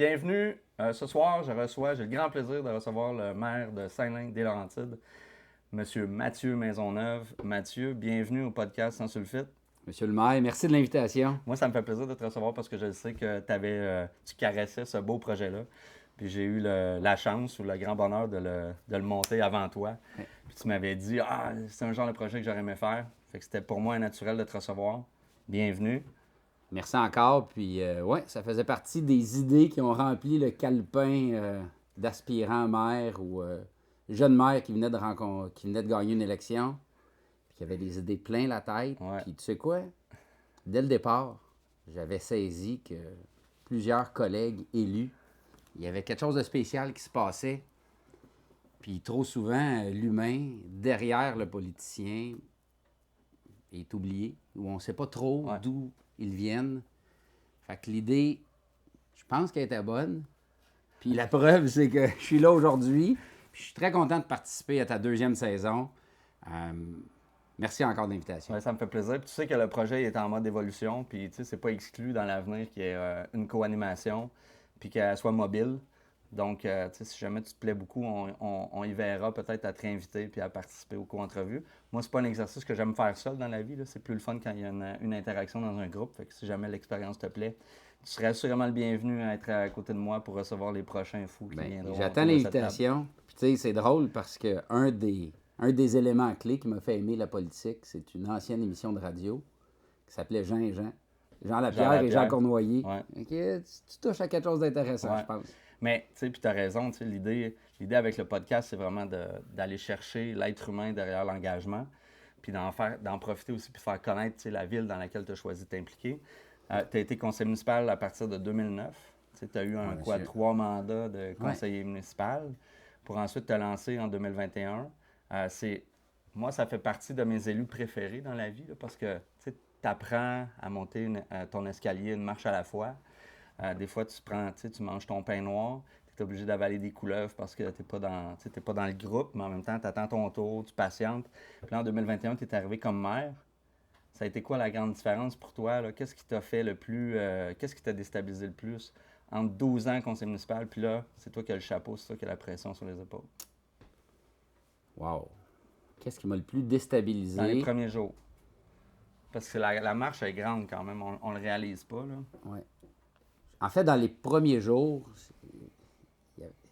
Bienvenue. Ce soir, j'ai le grand plaisir de recevoir le maire de Saint-Lin-des-Laurentides, M. Mathieu Maisonneuve. Mathieu, bienvenue au podcast Sans Sulfite. Monsieur le maire, merci de l'invitation. Moi, ça me fait plaisir de te recevoir parce que je sais que tu caressais ce beau projet-là. Puis j'ai eu la chance ou le grand bonheur de le monter avant toi. Ouais. Puis tu m'avais dit, c'est un genre de projet que j'aurais aimé faire. Fait que c'était pour moi naturel de te recevoir. Bienvenue. Merci encore. Puis, ça faisait partie des idées qui ont rempli le calepin d'aspirants maires ou jeunes maires qui venaient de gagner une élection. Puis qui avaient des idées plein la tête. Ouais. Puis, tu sais quoi? Dès le départ, j'avais saisi que plusieurs collègues élus, il y avait quelque chose de spécial qui se passait. Puis, trop souvent, l'humain, derrière le politicien, est oublié, où on ne sait pas trop d'où ils viennent. Fait que l'idée, je pense qu'elle était bonne. Puis la preuve, c'est que je suis là aujourd'hui. Puis je suis très content de participer à ta deuxième saison. Merci encore de l'invitation. Ouais, ça me fait plaisir. Puis tu sais que le projet est en mode évolution. Puis tu sais, c'est pas exclu dans l'avenir qu'il y ait une co-animation, puis qu'elle soit mobile. Donc, tu sais, si jamais tu te plais beaucoup, on y verra peut-être à te réinviter puis à participer aux co-entrevues. Moi, c'est pas un exercice que j'aime faire seul dans la vie. Là. C'est plus le fun quand il y a une interaction dans un groupe. Fait que si jamais l'expérience te plaît, tu serais assurément le bienvenu à être à côté de moi pour recevoir les prochains fous qui viendront. J'attends l'invitation. Puis tu sais, c'est drôle parce que un des éléments clés qui m'a fait aimer la politique, c'est une ancienne émission de radio qui s'appelait Jean et Jean. Jean Lapierre et Jean Cournoyer. Ouais. Okay, tu touches à quelque chose d'intéressant, je pense. Mais, tu sais, puis tu as raison, tu sais, l'idée avec le podcast, c'est vraiment d'aller chercher l'être humain derrière l'engagement, puis d'en profiter aussi, puis de faire connaître, tu sais, la ville dans laquelle tu as choisi de t'impliquer. Tu as été conseiller municipal à partir de 2009. Tu as eu 3 mandats de conseiller municipal pour ensuite te lancer en 2021. Moi, ça fait partie de mes élus préférés dans la vie, là, parce que tu apprends à monter ton escalier une marche à la fois. Des fois, tu manges ton pain noir, tu es obligé d'avaler des couleuvres parce que tu n'es pas dans le groupe, mais en même temps, tu attends ton tour, tu patientes. Puis là, en 2021, tu es arrivé comme maire. Ça a été quoi la grande différence pour toi? Là? Qu'est-ce qui t'a fait le plus... qu'est-ce qui t'a déstabilisé le plus entre 12 ans conseiller municipal, puis là, c'est toi qui as le chapeau, c'est toi qui as la pression sur les épaules? Wow! Qu'est-ce qui m'a le plus déstabilisé? Dans les premiers jours. Parce que la marche est grande quand même, on le réalise pas, là. Ouais. En fait, dans les premiers jours,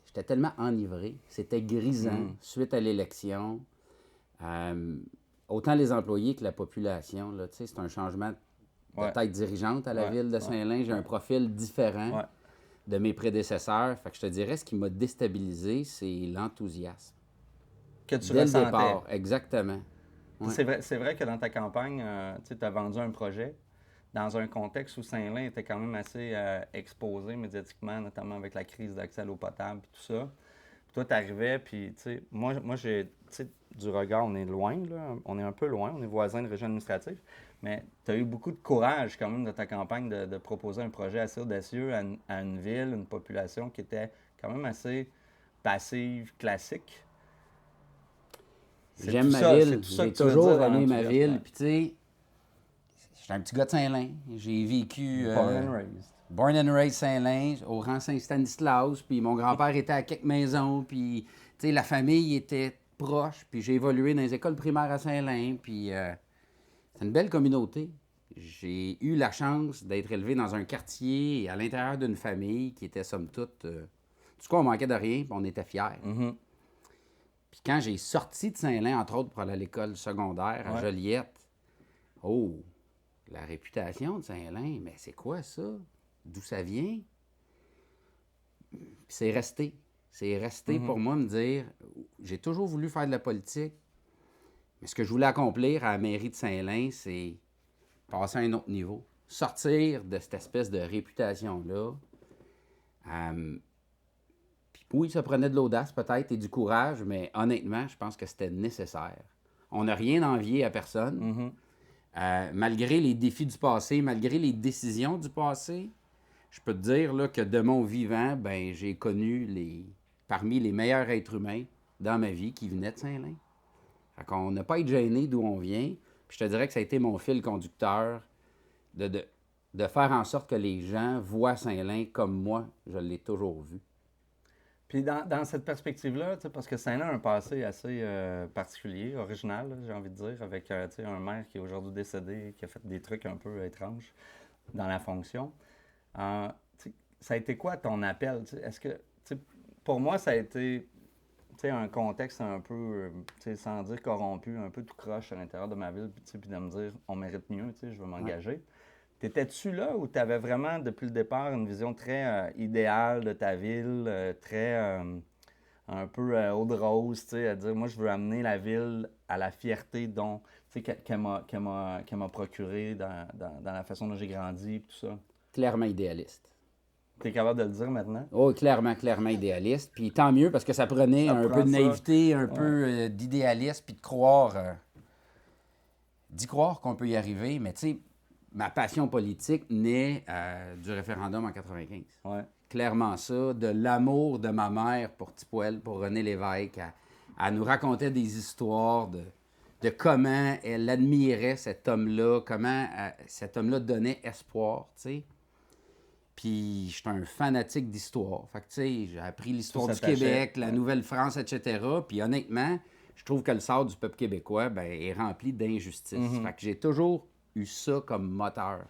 j'étais tellement enivré. C'était grisant suite à l'élection. Autant les employés que la population. Là, c'est un changement de tête dirigeante à la ville de Saint-Lin. J'ai un profil différent de mes prédécesseurs. Fait que je te dirais, ce qui m'a déstabilisé, c'est l'enthousiasme. Que tu Dès ressentais. le départ, exactement. Ouais. C'est vrai que dans ta campagne, tu as vendu un projet dans un contexte où Saint-Lin était quand même assez exposé médiatiquement, notamment avec la crise d'accès à l'eau potable et tout ça. Puis toi, tu arrivais, puis tu sais, moi j'ai, tu sais, du regard, on est loin, là, on est un peu loin, on est voisins de région administrative, mais tu as eu beaucoup de courage quand même de ta campagne de proposer un projet assez audacieux à une ville, une population qui était quand même assez passive, classique. J'aime ma ville, j'ai toujours aimé ma ville, puis tu sais, j'étais un petit gars de Saint-Lin. J'ai vécu... Born and raised Saint-Lin, au rang Saint-Stanislas. Puis mon grand-père était à quelques maisons. Puis, tu sais, la famille était proche. Puis j'ai évolué dans les écoles primaires à Saint-Lin. Puis c'est une belle communauté. J'ai eu la chance d'être élevé dans un quartier et à l'intérieur d'une famille qui était, somme toute... du coup, on manquait de rien, puis on était fiers. Mm-hmm. Puis quand j'ai sorti de Saint-Lin, entre autres pour aller à l'école secondaire à Joliette, la réputation de Saint-Lin, mais c'est quoi ça? D'où ça vient? Puis c'est resté. C'est resté pour moi me dire, j'ai toujours voulu faire de la politique, mais ce que je voulais accomplir à la mairie de Saint-Lin, c'est passer à un autre niveau. Sortir de cette espèce de réputation-là. Puis oui, ça prenait de l'audace peut-être et du courage, mais honnêtement, je pense que c'était nécessaire. On n'a rien envié à personne. Malgré les défis du passé, malgré les décisions du passé, je peux te dire là, que de mon vivant, ben, j'ai connu parmi les meilleurs êtres humains dans ma vie qui venaient de Saint-Lin. Fait qu'on n'a pas été gêné d'où on vient. Puis je te dirais que ça a été mon fil conducteur de de faire en sorte que les gens voient Saint-Lin comme moi, je l'ai toujours vu. Puis dans cette perspective-là, tu sais, parce que Saint-Lin a un passé assez particulier, original, là, j'ai envie de dire, avec tu sais, un maire qui est aujourd'hui décédé, qui a fait des trucs un peu étranges dans la fonction. Tu sais, ça a été quoi ton appel? Tu sais, est-ce que, tu sais, pour moi, ça a été tu sais, un contexte un peu, tu sais, sans dire corrompu, un peu tout croche à l'intérieur de ma ville, puis tu sais, puis de me dire, on mérite mieux, tu sais, je veux Ouais. m'engager. T'étais-tu là où tu avais vraiment, depuis le départ, une vision très idéale de ta ville, très un peu eau de rose, tu sais, à dire, moi, je veux amener la ville à la fierté dont, tu sais, qu'elle m'a procuré dans la façon dont j'ai grandi, puis tout ça. Clairement idéaliste. T'es capable de le dire maintenant? Oh, clairement, clairement idéaliste. Puis tant mieux, parce que ça prenait Ça un peu prend de ça. naïveté, un Ouais. peu d'idéalisme, puis d'y croire qu'on peut y arriver. Mais tu sais, ma passion politique naît du référendum en 95. Ouais. Clairement ça, de l'amour de ma mère pour Tipoel, pour René Lévesque. Elle nous racontait des histoires de comment elle admirait cet homme-là, comment cet homme-là donnait espoir, tu sais. Puis j'étais un fanatique d'histoire. Fait que, tu sais, j'ai appris l'histoire Ça du s'attachait, Québec, la ouais. Nouvelle-France, etc. Puis honnêtement, je trouve que le sort du peuple québécois ben, est rempli d'injustice. Fait que j'ai toujours eu ça comme moteur.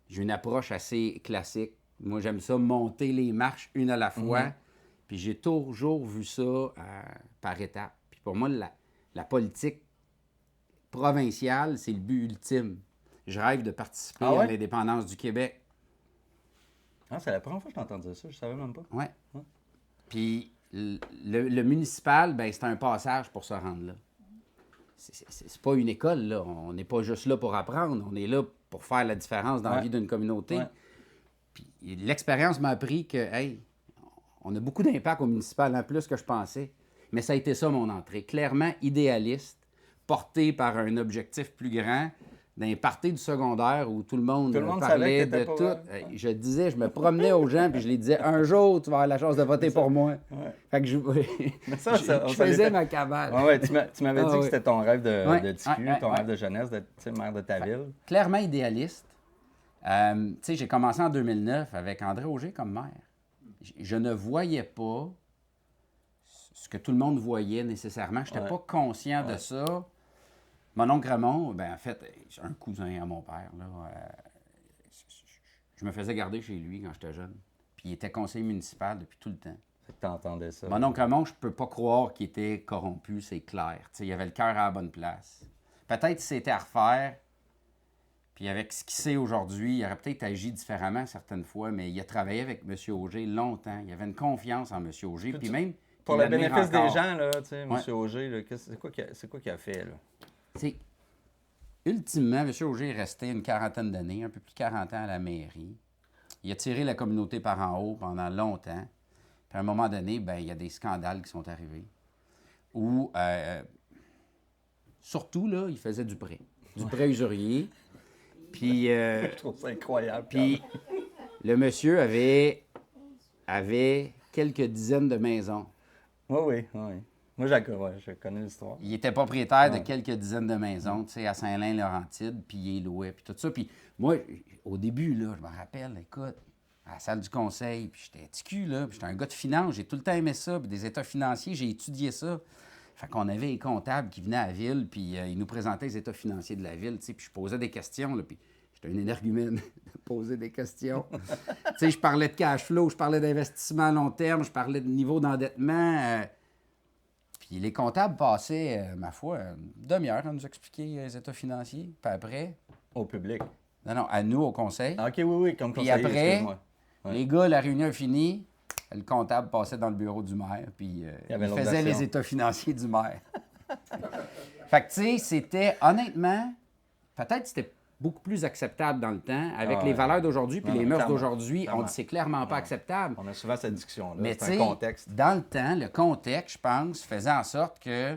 J'ai une approche assez classique. Moi, j'aime ça monter les marches une à la fois. Puis j'ai toujours vu ça par étapes. Puis pour moi, la politique provinciale, c'est le but ultime. Je rêve de participer Ah ouais? à l'indépendance du Québec. Ah, c'est la première fois que j'entends dire ça, je savais même pas. Ouais. Ouais. Puis le municipal, ben c'est un passage pour se rendre là. C'est pas une école, là. On n'est pas juste là pour apprendre. On est là pour faire la différence dans la Ouais. vie d'une communauté. Ouais. Puis l'expérience m'a appris que, hey, on a beaucoup d'impact au municipal, en plus que je pensais. Mais ça a été ça, mon entrée. Clairement idéaliste, porté par un objectif plus grand, d'un party du secondaire où tout le monde, Tout le monde parlait savait que de t'étais tout. pas... Je disais, je me promenais aux gens, puis je les disais, un jour, tu vas avoir la chance de voter pour moi. Ouais. Fait que je, Mais ça, je faisais ma cabale. Ouais, ouais, tu m'avais dit Ah, que ouais. c'était ton rêve Ouais, de TQ, ouais, ton ouais. rêve de jeunesse, d'être tu sais, maire de ta ville. Clairement idéaliste. Tu sais, j'ai commencé en 2009 avec André Auger comme maire. Je ne voyais pas ce que tout le monde voyait nécessairement. Je n'étais Ouais. pas conscient de Ouais. ça. Mon oncle Raymond, ben, en fait, c'est un cousin à mon père. Là, je me faisais garder chez lui quand j'étais jeune. Puis il était conseiller municipal depuis tout le temps. Fait que t'entendais ça. Mon oncle Raymond, je peux pas croire qu'il était corrompu, c'est clair. Tu sais, il avait le cœur à la bonne place. Peut-être si c'était à refaire, puis avec ce qu'il sait aujourd'hui, il aurait peut-être agi différemment certaines fois, mais il a travaillé avec M. Auger longtemps. Il avait une confiance en M. Auger, puis même... Pour il le l'admire bénéfice des encore. gens, là, tu sais, Ouais. M. Auger, là, c'est quoi qu'il a fait, là? Tu sais, ultimement, M. Auger est resté une quarantaine d'années, un peu plus de 40 ans à la mairie. Il a tiré la communauté par en haut pendant longtemps. Puis à un moment donné, ben, il y a des scandales qui sont arrivés. Où, surtout, là, il faisait du prêt. Du prêt usurier. Puis, Je trouve ça incroyable. puis le monsieur avait quelques dizaines de maisons. Oui, oui, oui. Moi, je connais l'histoire. Il était propriétaire de Ouais. quelques dizaines de maisons, tu sais, à Saint-Lin-Laurentide, puis il les louait, puis tout ça. Puis moi, au début, là, je me rappelle, écoute, à la salle du conseil, puis j'étais TQ, là, puis j'étais un gars de finance, j'ai tout le temps aimé ça, puis des états financiers, j'ai étudié ça. Fait qu'on avait les comptables qui venaient à la ville, puis ils nous présentaient les états financiers de la ville, tu sais, puis je posais des questions, là, puis j'étais un énergumène de poser des questions. Tu sais, je parlais de cash flow, je parlais d'investissement à long terme, je parlais de niveau d'endettement. Puis les comptables passaient, ma foi, une demi-heure à nous expliquer les états financiers. Puis après, Au public. non, à nous, au conseil. Ah, OK, oui, oui, comme Puis conseiller, après, excuse-moi. Ouais. les gars, la réunion est finie, le comptable passait dans le bureau du maire, puis y avait il faisait l'audacion. les états financiers du maire. Fait que, tu sais, c'était, honnêtement, peut-être que c'était beaucoup plus acceptable dans le temps, avec Ah, les ouais. valeurs d'aujourd'hui, puis Non, les non, mœurs clairement, d'aujourd'hui, on clairement. dit c'est clairement pas acceptable. On a souvent cette discussion-là. Mais tu C'est sais, un contexte. dans le temps, le contexte, je pense, faisait en sorte que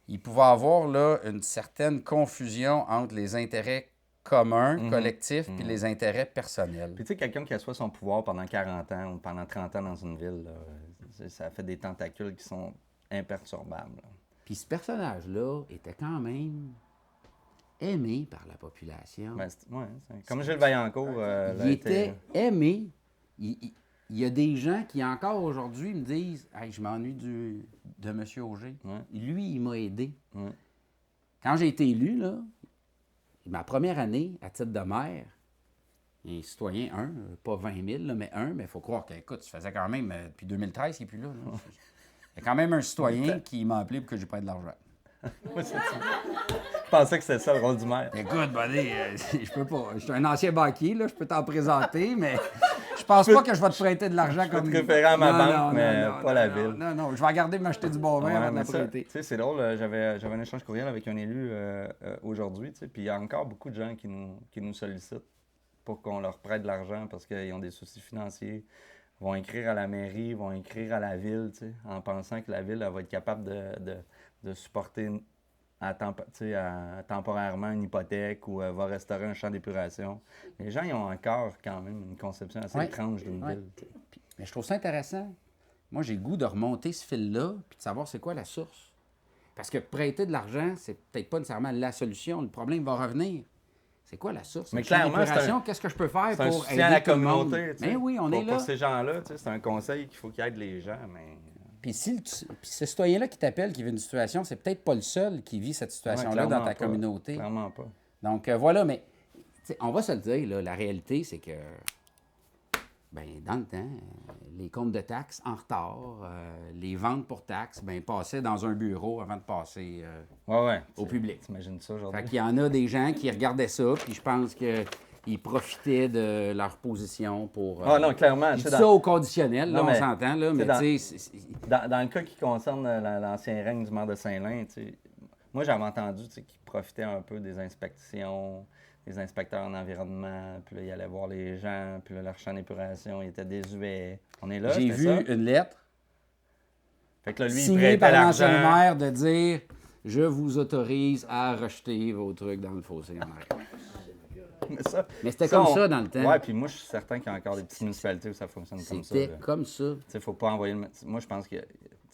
il pouvait avoir là, une certaine confusion entre les intérêts communs, collectifs, puis les intérêts personnels. Puis tu sais, quelqu'un qui assoit son pouvoir pendant 40 ans ou pendant 30 ans dans une ville, là, ça fait des tentacules qui sont imperturbables. Là. Puis ce personnage-là était quand même aimé par la population. Ben, comme Gilles Vaillancourt. Il était aimé. Il y a des gens qui, encore aujourd'hui, me disent « Hey, je m'ennuie de M. Auger. Ouais. Lui, il m'a aidé. Ouais. Quand j'ai été élu, là, ma première année, à titre de maire, un citoyen, pas 20 000, là, mais il faut croire qu'écoute, ça faisait quand même, depuis 2013, il n'est plus là. Il y a quand même un citoyen qui m'a appelé pour que je prenne de l'argent. Je pensais que c'était ça le rôle du maire. Écoute, buddy, je peux pas. Je suis un ancien banquier, là, je peux t'en présenter, mais je pense pas que je vais te prêter de l'argent comme... Je peux te référer à ma banque, mais pas la ville. Non, je vais regarder m'acheter du bon vin avant de la prêter. Tu sais, c'est drôle, j'avais un échange courriel avec un élu aujourd'hui, tu sais, puis il y a encore beaucoup de gens qui nous sollicitent pour qu'on leur prête de l'argent parce qu'ils ont des soucis financiers. Ils vont écrire à la mairie, ils vont écrire à la ville, tu sais, en pensant que la ville elle va être capable de supporter temporairement une hypothèque ou va restaurer un champ d'épuration. Les gens, ils ont encore quand même une conception assez étrange d'une ville. Mais je trouve ça intéressant. Moi, j'ai le goût de remonter ce fil-là puis de savoir c'est quoi la source. Parce que prêter de l'argent, c'est peut-être pas nécessairement la solution. Le problème va revenir. C'est quoi la source? Mais clairement, qu'est-ce que je peux faire pour soutien aider à la tout le monde? communauté. Mais oui, on est là. Pour ces gens-là, c'est un conseil qu'il faut qu'ils aident les gens. Mais... Puis ce citoyen-là qui t'appelle, qui vit une situation, c'est peut-être pas le seul qui vit cette situation-là dans ta communauté. Clairement pas. Donc voilà, mais on va se le dire, là, la réalité, c'est que dans le temps, les comptes de taxes en retard, les ventes pour taxes, passaient dans un bureau avant de passer au public. T'imagines ça aujourd'hui? Fait qu'il y en a des gens qui regardaient ça, puis je pense qu'ils profitaient de leur position pour... non, clairement. Je dis ça au conditionnel, là, on s'entend, là, mais tu sais... Dans le cas qui concerne l'ancien règne du maire de Saint-Lin, moi, j'avais entendu qu'ils profitaient un peu des inspections, les inspecteurs en environnement, puis là, ils allaient voir les gens, puis là, leur champ d'épuration, il était désuet. On est là, j'ai vu une lettre fait que là, lui, signée par l'ancien maire de dire « Je vous autorise à rejeter vos trucs dans le fossé en arrière. » Mais c'était comme ça dans le temps. Oui, puis moi, je suis certain qu'il y a encore des petites municipalités où ça fonctionne comme ça. C'était comme ça. Il ne faut pas envoyer le... Moi, je pense que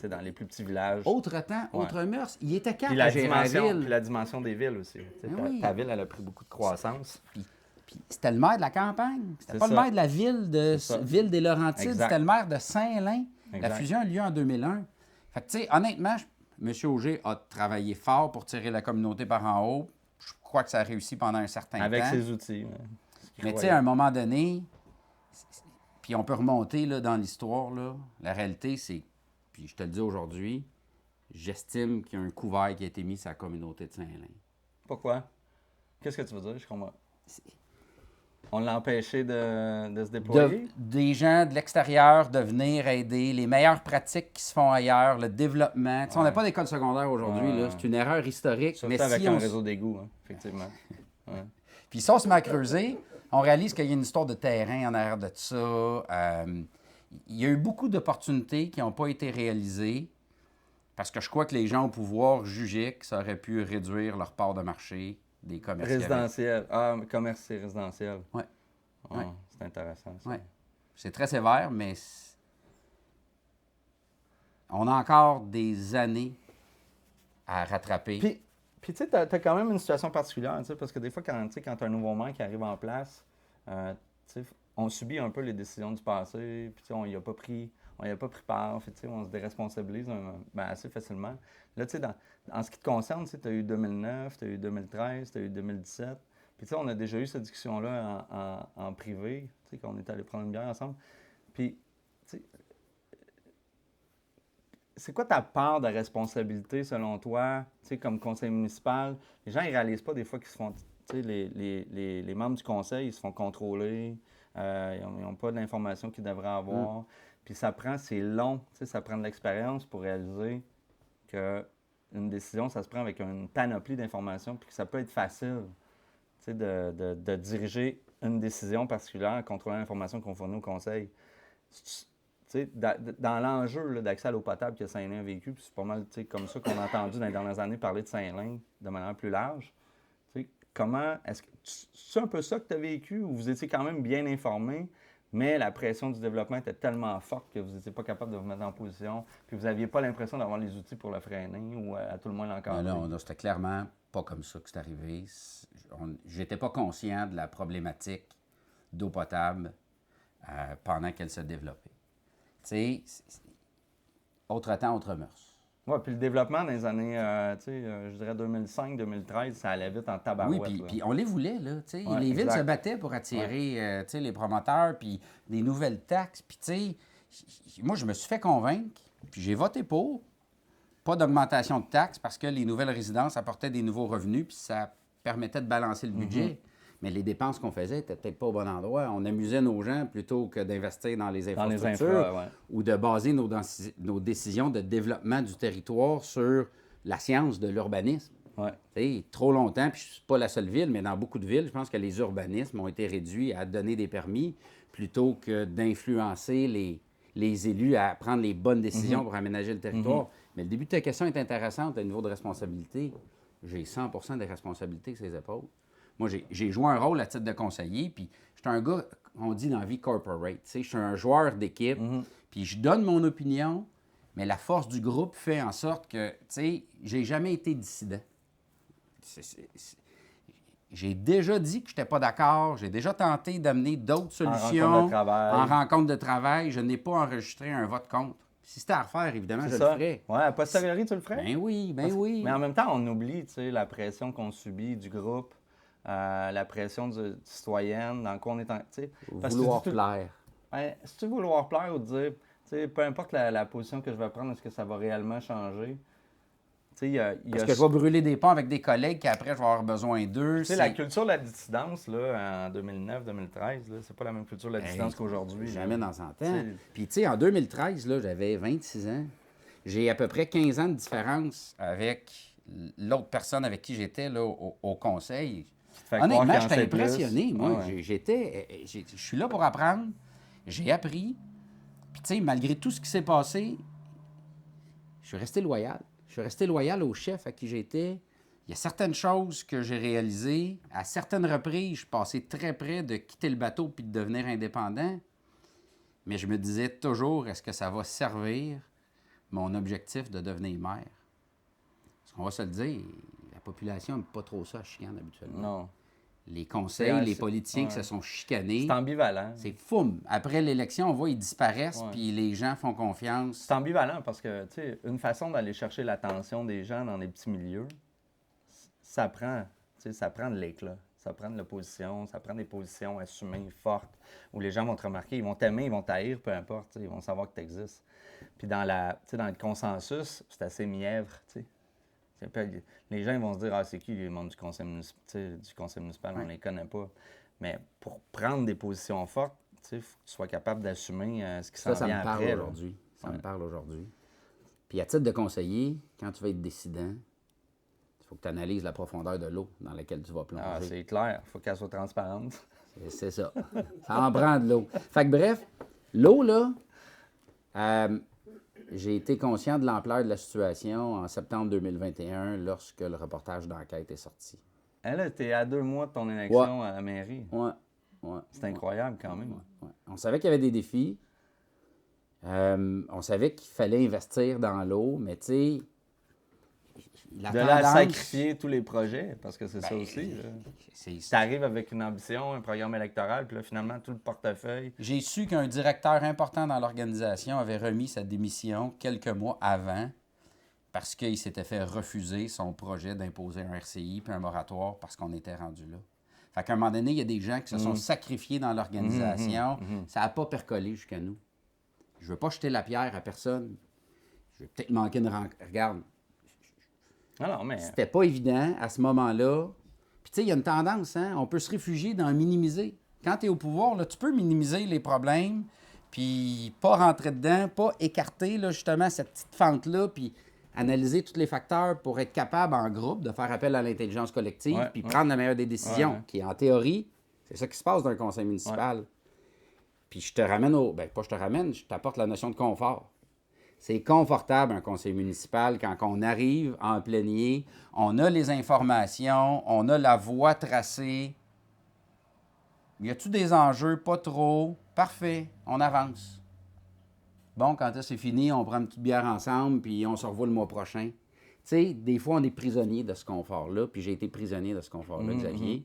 dans les plus petits villages... Autre temps, autre mœurs. Il était calme à gérer la ville. Puis la dimension des villes aussi. Ta ville, elle a pris beaucoup de croissance. Puis c'était le maire de la campagne. C'était pas le maire de la ville des Laurentides. C'était le maire de Saint-Lin. La fusion a eu lieu en 2001. Fait que, tu sais, honnêtement, M. Auger a travaillé fort pour tirer la communauté par en haut. Je crois que ça a réussi pendant un certain temps. Avec ses outils. Mais tu sais, à un moment donné, puis on peut remonter là, dans l'histoire, là, la réalité, c'est, puis je te le dis aujourd'hui, j'estime qu'il y a un couvert qui a été mis sur la communauté de Saint-Lin. Pourquoi? Qu'est-ce que tu veux dire? Je comprends. On l'a empêché de se déployer? Des gens de l'extérieur de venir aider, les meilleures pratiques qui se font ailleurs, le développement. Tu sais, on n'a pas d'école secondaire aujourd'hui, là, c'est une erreur historique. Surtout mais avec un réseau d'égouts, effectivement. Puis si on se met à creuser, on réalise qu'il y a une histoire de terrain en arrière de tout ça. Il y a eu beaucoup d'opportunités qui n'ont pas été réalisées parce que je crois que les gens au pouvoir jugeaient que ça aurait pu réduire leur part de marché des commerces. Résidentiel. Commerce et résidentiel. Oui. C'est intéressant, ça. Ouais. C'est très sévère, mais on a encore des années à rattraper. Puis tu sais, tu as quand même une situation particulière, parce que des fois, quand tu as un nouveau maire qui arrive en place, on subit un peu les décisions du passé, puis on n'y a pas pris part, puis on se déresponsabilise assez facilement. Là, tu sais, en ce qui te concerne, tu as eu 2009, tu as eu 2013, tu as eu 2017, puis on a déjà eu cette discussion-là en privé, tu sais, quand on est allé prendre une bière ensemble. Puis, tu sais, c'est quoi ta part de responsabilité, selon toi, tu sais, comme conseil municipal? Les gens, ils réalisent pas des fois qu'ils se font, tu sais, les membres du conseil, ils se font contrôler, ils n'ont pas de l'information qu'ils devraient avoir. Puis c'est long, tu sais, ça prend de l'expérience pour réaliser qu'une décision, ça se prend avec une panoplie d'informations, puis que ça peut être facile, tu sais, de diriger une décision particulière en contrôlant l'information qu'on fournit au conseil. Dans l'enjeu d'accès à l'eau potable que Saint-Lin a vécu, puis c'est pas mal comme ça qu'on a entendu dans les dernières années parler de Saint-Lin de manière plus large. Comment est-ce que c'est un peu ça que tu as vécu ou vous étiez quand même bien informé, Mais la pression du développement était tellement forte que vous n'étiez pas capable de vous mettre en position, puis vous n'aviez pas l'impression d'avoir les outils pour le freiner ou à tout le moins l'encadrer. Non, c'était clairement pas comme ça que c'est arrivé. J'étais pas conscient de la problématique d'eau potable pendant qu'elle se développait. Tu sais, autre temps, autre mœurs. Oui, puis le développement dans les années, je dirais 2005-2013, ça allait vite en tabarouette. Oui, puis on les voulait, là. Ouais, les villes exact. se battaient pour attirer les promoteurs, puis des nouvelles taxes. Puis, tu sais, moi, je me suis fait convaincre, puis j'ai voté pour. Pas d'augmentation de taxes parce que les nouvelles résidences apportaient des nouveaux revenus, puis ça permettait de balancer le budget. Mais les dépenses qu'on faisait n'étaient peut-être pas au bon endroit. On amusait nos gens plutôt que d'investir dans les infrastructures ou de baser nos décisions de développement du territoire sur la science de l'urbanisme. Ouais. Trop longtemps, puis je ne suis pas la seule ville, mais dans beaucoup de villes, je pense que les urbanismes ont été réduits à donner des permis plutôt que d'influencer les élus à prendre les bonnes décisions pour aménager le territoire. Mais le début de ta question est intéressante au niveau de responsabilité. J'ai 100 des responsabilités sur les épaules. Moi, j'ai joué un rôle à titre de conseiller, puis j'étais un gars, on dit dans la vie corporate, je suis un joueur d'équipe, puis je donne mon opinion, mais la force du groupe fait en sorte que, j'ai jamais été dissident. J'ai déjà dit que je n'étais pas d'accord, j'ai déjà tenté d'amener d'autres solutions en rencontre de travail. Je n'ai pas enregistré un vote contre. Si c'était à refaire, évidemment, je le ferais. Oui, à posteriori, tu le ferais? Ben oui, oui. Mais en même temps, on oublie la pression qu'on subit du groupe, la pression citoyenne, dans quoi on est en... Vouloir plaire. Si tu veux vouloir plaire ou dire, peu importe la position que je vais prendre, est-ce que ça va réellement changer? Parce que je vais brûler des ponts avec des collègues qu'après, je vais avoir besoin d'eux. La culture de la dissidence, là, en 2009-2013, c'est pas la même culture de la dissidence qu'aujourd'hui. Jamais dans 100 ans. Puis, tu sais, en 2013, là, j'avais 26 ans. J'ai à peu près 15 ans de différence avec l'autre personne avec qui j'étais là, au conseil. Honnêtement, j'étais impressionné. Moi, je suis là pour apprendre. J'ai appris. Puis, tu sais, malgré tout ce qui s'est passé, je suis resté loyal. Je suis resté loyal au chef à qui j'étais. Il y a certaines choses que j'ai réalisées. À certaines reprises, je suis passé très près de quitter le bateau puis de devenir indépendant. Mais je me disais toujours, est-ce que ça va servir mon objectif de devenir maire? Parce qu'on va se le dire, la population n'aime pas trop ça à chicane habituellement. Non. Les conseils, les politiciens qui se sont chicanés. C'est ambivalent. C'est fou. Après l'élection, on voit ils disparaissent, puis les gens font confiance. C'est ambivalent parce que, tu sais, une façon d'aller chercher l'attention des gens dans des petits milieux, ça prend de l'éclat. Ça prend de l'opposition, ça prend des positions assumées, fortes, où les gens vont te remarquer, ils vont t'aimer, ils vont t'haïr, peu importe, ils vont savoir que tu existes. Puis dans le consensus, c'est assez mièvre, tu sais. Les gens ils vont se dire, c'est qui les membres du conseil municipal, on ne les connaît pas. Mais pour prendre des positions fortes, il faut que tu sois capable d'assumer ce qui s'en vient après. Ça me parle aujourd'hui. Puis à titre de conseiller, quand tu vas être décident, il faut que tu analyses la profondeur de l'eau dans laquelle tu vas plonger. C'est clair, il faut qu'elle soit transparente. C'est ça. Ça en prend de l'eau. Fait que bref, l'eau, là, j'ai été conscient de l'ampleur de la situation en septembre 2021 lorsque le reportage d'enquête est sorti. Là, t'es à 2 mois de ton élection à la mairie. Ouais. C'est incroyable quand même. Ouais. On savait qu'il y avait des défis. On savait qu'il fallait investir dans l'eau, mais tu sais, la sacrifier tous les projets, parce que c'est ça aussi. Tu arrives avec une ambition, un programme électoral, puis là, finalement, tout le portefeuille. J'ai su qu'un directeur important dans l'organisation avait remis sa démission quelques mois avant parce qu'il s'était fait refuser son projet d'imposer un RCI puis un moratoire parce qu'on était rendu là. Fait qu'à un moment donné, il y a des gens qui se sont sacrifiés dans l'organisation. Ça n'a pas percolé jusqu'à nous. Je ne veux pas jeter la pierre à personne. Je vais peut-être manquer une rencontre. Regarde. Non, mais... C'était pas évident à ce moment-là. Puis, tu sais, il y a une tendance, hein? On peut se réfugier dans minimiser. Quand tu es au pouvoir, là, tu peux minimiser les problèmes, puis pas rentrer dedans, pas écarter, là, justement, cette petite fente-là, puis analyser tous les facteurs pour être capable, en groupe, de faire appel à l'intelligence collective, puis prendre la meilleure des décisions, qui, en théorie, c'est ça qui se passe dans un conseil municipal. Puis je te ramène je t'apporte la notion de confort. C'est confortable, un conseil municipal, quand on arrive en plénier, on a les informations, on a la voie tracée. Y a-tu des enjeux? Pas trop. Parfait, on avance. Bon, quand c'est fini, on prend une petite bière ensemble, puis on se revoit le mois prochain. Tu sais, des fois, on est prisonnier de ce confort-là, puis j'ai été prisonnier de ce confort-là, Xavier.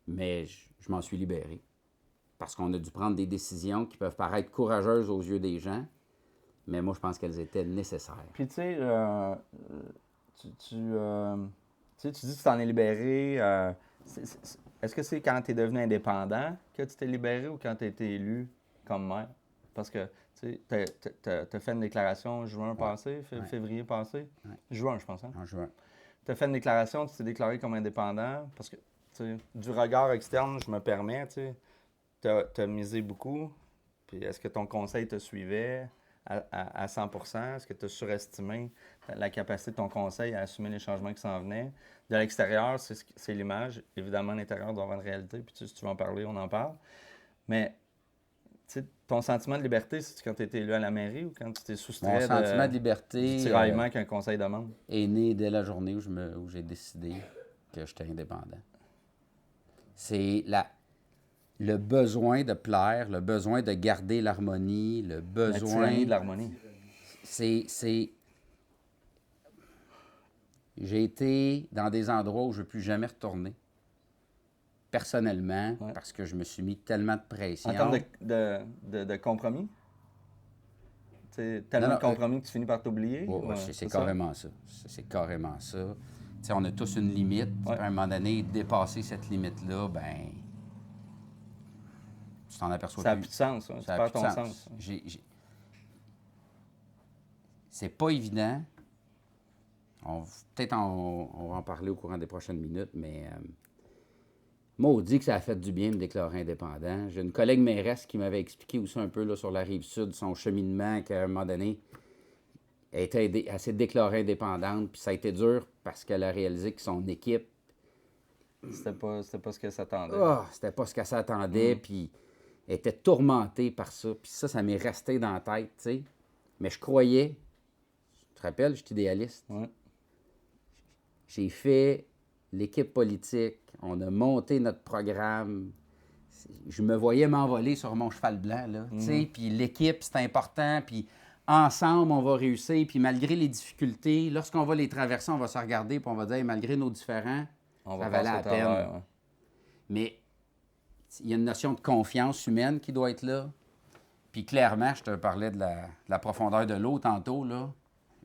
Mais je m'en suis libéré. Parce qu'on a dû prendre des décisions qui peuvent paraître courageuses aux yeux des gens, mais moi, je pense qu'elles étaient nécessaires. Puis, tu sais, tu dis que tu t'en es libéré. Est-ce que c'est quand tu es devenu indépendant que tu t'es libéré ou quand tu as été élu comme maire? Parce que, tu sais, tu as fait une déclaration en juin passé, février passé. Ouais. Juin, je pense, hein? En juin. Tu as fait une déclaration, tu t'es déclaré comme indépendant. Parce que, tu sais, du regard externe, je me permets, tu sais, tu as misé beaucoup. Puis est-ce que ton conseil te suivait à 100%? Est-ce que tu as surestimé la capacité de ton conseil à assumer les changements qui s'en venaient? De l'extérieur, c'est l'image. Évidemment, l'intérieur doit avoir une réalité. Puis si tu veux en parler, on en parle. Mais ton sentiment de liberté, c'est quand tu étais élu à la mairie ou quand tu t'es soustrait Mon sentiment de liberté du tiraillement qu'un conseil demande? est né dès la journée où j'ai décidé que j'étais indépendant. C'est le besoin de plaire, le besoin de garder l'harmonie, le La besoin... tyrannie de l'harmonie. C'est... J'ai été dans des endroits où je ne veux plus jamais retourner, personnellement, parce que je me suis mis tellement de pression. En termes de compromis? Tellement de compromis que tu finis par t'oublier? C'est carrément ça. C'est carrément ça. T'sais, on a tous une limite. Puis à un moment donné, dépasser cette limite-là, ben tu t'en aperçois ça plus. Ça n'a plus de sens. Tu perds ton sens. C'est pas évident. Peut-être on va en parler au courant des prochaines minutes, mais maudit que ça a fait du bien de me déclarer indépendant. J'ai une collègue mairesse qui m'avait expliqué aussi un peu là, sur la Rive-Sud son cheminement qu'à un moment donné, elle s'est déclarée indépendante, puis ça a été dur parce qu'elle a réalisé que son équipe... C'était pas ce qu'elle s'attendait. C'était pas ce qu'elle s'attendait, puis elle était tourmentée par ça. Puis ça m'est resté dans la tête, tu sais. Mais je croyais... Tu te rappelles, je suis idéaliste. Ouais. J'ai fait l'équipe politique, on a monté notre programme. Je me voyais m'envoler sur mon cheval blanc, là, tu sais. Puis l'équipe, c'est important, puis... Ensemble, on va réussir, puis malgré les difficultés, lorsqu'on va les traverser, on va se regarder, puis on va dire, malgré nos différends, ça valait la peine. Ouais. Mais il y a une notion de confiance humaine qui doit être là. Puis clairement, je te parlais de la profondeur de l'eau tantôt, là.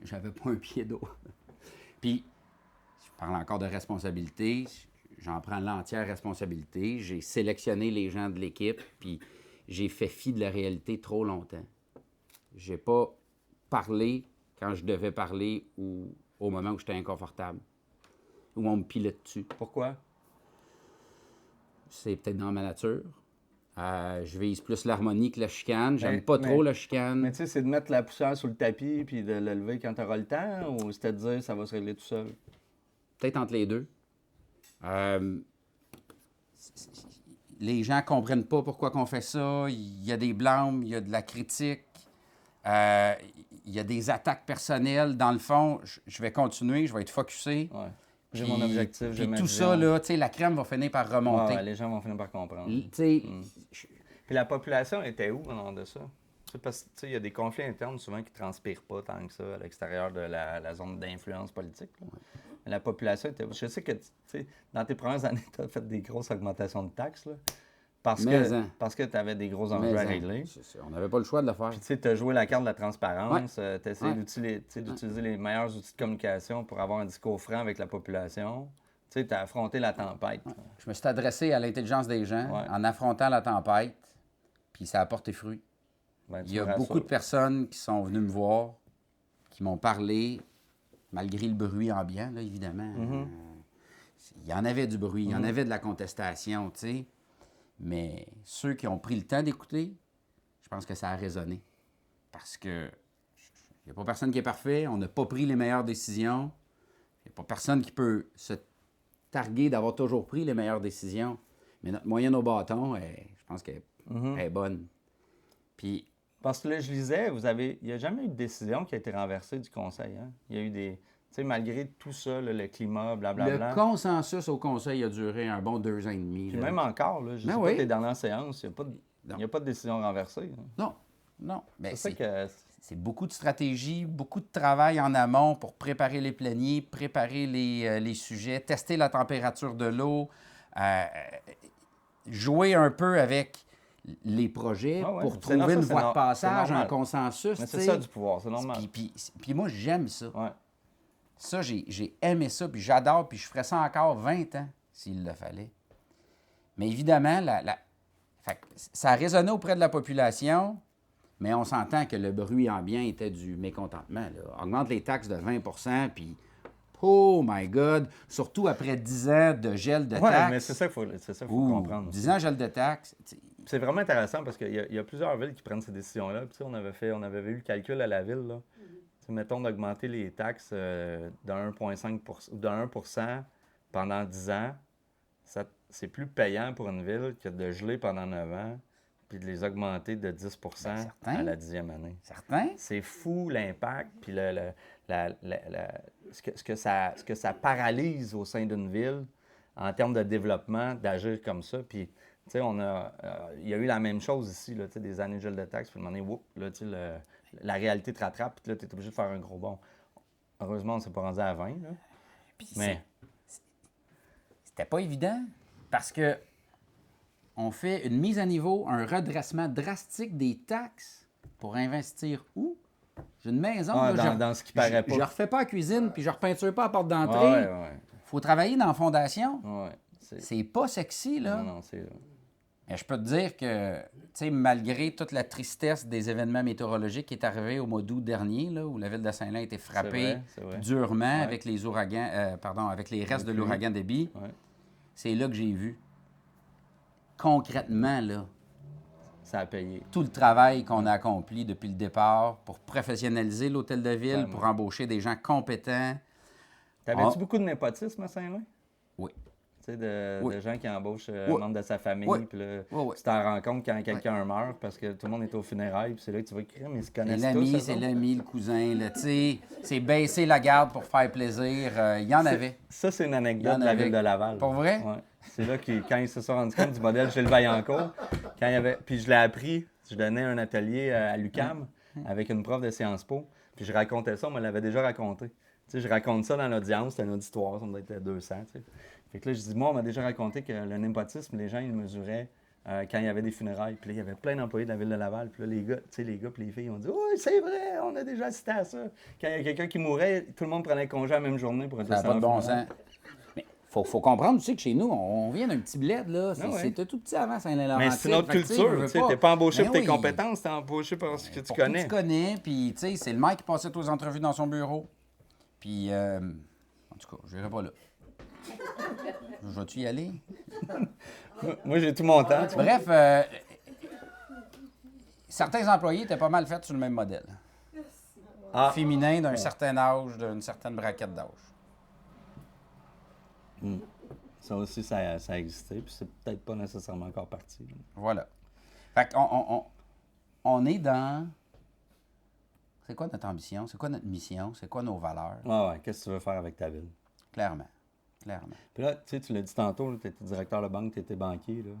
J'avais pas un pied d'eau. Puis, je parle encore de responsabilité. J'en prends l'entière responsabilité. J'ai sélectionné les gens de l'équipe, puis j'ai fait fi de la réalité trop longtemps. J'ai pas parlé quand je devais parler ou au moment où j'étais inconfortable, où on me pilait dessus. Pourquoi? C'est peut-être dans ma nature. Je vise plus l'harmonie que la chicane. J'aime pas trop la chicane. Mais tu sais, c'est de mettre la poussière sur le tapis puis de le lever quand tu auras le temps ou c'était de dire ça va se régler tout seul? Peut-être entre les deux. Les gens comprennent pas pourquoi on fait ça. Il y a des blâmes, il y a de la critique. Il y a des attaques personnelles. Dans le fond, je vais continuer, je vais être focusé. Ouais. J'ai mon objectif, j'ai ma tout vision. Ça, là, tu sais, la crème va finir par remonter. Ouais, les gens vont finir par comprendre. Tu sais, Puis la population était où au nom de ça? Parce que il y a des conflits internes souvent qui ne transpirent pas tant que ça à l'extérieur de la zone d'influence politique. Là. Mais la population était... Je sais que dans tes premières années, tu as fait des grosses augmentations de taxes. Là, parce que tu avais des gros enjeux à régler. On n'avait pas le choix de le faire. Puis tu as joué la carte de la transparence. Tu as essayé d'utiliser les meilleurs outils de communication pour avoir un discours franc avec la population. Tu as affronté la tempête. Ouais. Je me suis adressé à l'intelligence des gens en affrontant la tempête, puis ça a porté fruit. Il y a beaucoup de personnes qui sont venues me voir, qui m'ont parlé, malgré le bruit ambiant, là, évidemment. Il y en avait du bruit, il y en avait de la contestation, tu sais. Mais ceux qui ont pris le temps d'écouter, je pense que ça a résonné. Parce que il n'y a pas personne qui est parfait, on n'a pas pris les meilleures décisions. Il n'y a pas personne qui peut se targuer d'avoir toujours pris les meilleures décisions. Mais notre moyenne au bâton, je pense qu'elle est bonne. Puis... Parce que là, je lisais, il n'y a jamais eu de décision qui a été renversée du conseil. Hein? Il y a eu des... sais, malgré tout ça, là, le climat, blablabla. Le consensus au conseil a duré un bon 2 ans et demi. Puis là. même encore, là, je Ben sais oui. pas tes dernières séances, il Non. n'y a pas de décision renversée. Hein. Non, non. Ben, C'est ça que... c'est beaucoup de stratégie, beaucoup de travail en amont pour préparer les pléniers, préparer les sujets, tester la température de l'eau, jouer un peu avec les projets Ah ouais, pour c'est trouver ça, une c'est voie de c'est passage, un normal. consensus. Mais tu c'est sais. ça du pouvoir, c'est normal. Puis moi, j'aime ça. Ouais. Ça, j'ai aimé ça, puis j'adore, puis je ferais ça encore 20 ans s'il le fallait. Mais évidemment, fait que ça a résonné auprès de la population, mais on s'entend que le bruit ambiant était du mécontentement. Là. Augmente les taxes de 20 puis oh my God! Surtout après 10 ans de gel de Ouais, taxes. mais c'est ça qu'il faut Ouh, comprendre. 10 ans de gel de taxes. C'est vraiment intéressant parce qu'il y a plusieurs villes qui prennent ces décisions-là. Puis, tu sais, on avait eu le calcul à la ville. Là. Tu sais, mettons d'augmenter les taxes de 1,5 ou de 1 pendant 10 ans. C'est plus payant pour une ville que de geler pendant 9 ans puis de les augmenter de 10 à la 10e année. Certain? C'est fou l'impact puis ce que ça paralyse au sein d'une ville en termes de développement, d'agir comme ça. Puis, tu sais, il y a eu la même chose ici, là, tu sais, des années de gel de taxes, puis à un moment donné, whoop, là, tu sais, la réalité te rattrape, puis là, tu es obligé de faire un gros bond. Heureusement, on ne s'est pas rendu à 20, là. Puis Mais c'était pas évident parce que on fait une mise à niveau, un redressement drastique des taxes pour investir où? J'ai une maison. ah, là, dans ce qui paraît pas. Je refais pas la cuisine puis je repeinture pas la porte d'entrée. Ouais. Faut travailler dans la fondation. Ouais. C'est pas sexy, là. Non, c'est... Mais je peux te dire que, tu sais, malgré toute la tristesse des événements météorologiques qui est arrivé au mois d'août dernier, là, où la ville de Saint-Lin a été frappée C'est vrai. durement avec les ouragans, avec les restes de l'ouragan Debby, Ouais. c'est là que j'ai vu concrètement, là, Ça a payé. tout le travail qu'on a accompli depuis le départ pour professionnaliser l'hôtel de ville, Vraiment. pour embaucher des gens compétents. T'avais-tu beaucoup de népotisme à Saint-Louis? Oui. Tu sais, de gens qui embauchent un Oui. membre de sa famille, Oui. puis là, Oui. tu t'en rends compte quand quelqu'un meurt parce que tout le monde est au funérailles, puis c'est là que tu vas écrire, mais ils se C'est connaissent l'ami, tous. c'est l'ami, le cousin, là, tu sais, c'est baisser la garde pour faire plaisir. Il y en avait. Ça, c'est une Il y anecdote en de la avait. ville de Laval. Pour vrai? Ouais. C'est là quand ils se sont rendus compte du modèle Gilles Vaillancourt, quand il y avait... Puis je l'ai appris, je donnais un atelier à l'UQAM avec une prof de Sciences Po, puis je racontais ça, on me l'avait déjà raconté. Tu sais, je raconte ça dans l'audience, c'est un auditoire, ça doit être 200, tu sais. Fait que là, je dis, moi, on m'a déjà raconté que le népotisme, les gens, ils le mesuraient quand il y avait des funérailles. Puis là, il y avait plein d'employés de la ville de Laval. Puis là, les gars puis les filles ont dit, oui, c'est vrai, on a déjà assisté à ça. Quand il y a quelqu'un qui mourait, tout le monde prenait congé la même journée pour être Ça n'a pas de bon sens. Mais faut comprendre, tu sais, que chez nous, on vient d'un petit bled, là. C'était tout petit avant Saint-Laurentide. Mais c'est notre Fait que, culture, tu sais. T'es pas embauché Ben pour tes oui. compétences, t'es embauché par ce que tu Pour connais. qui tu connais, puis tu sais, c'est le maire qui passait toutes les entrevues dans son bureau. Puis, en tout cas, je n'irai pas là. Vas-tu y aller? Moi, j'ai tout mon temps. tu vois. Bref, certains employés étaient pas mal faits sur le même modèle. Ah, Féminin d'un certain âge, d'une certaine braquette d'âge. ça aussi, ça a existé, puis c'est peut-être pas nécessairement encore parti. là. Voilà. Fait on est dans... C'est quoi notre ambition? C'est quoi notre mission? C'est quoi nos valeurs? Ouais, qu'est-ce que tu veux faire avec ta ville? Clairement. Puis là, tu sais, tu l'as dit tantôt, tu étais directeur de banque, tu étais banquier, là.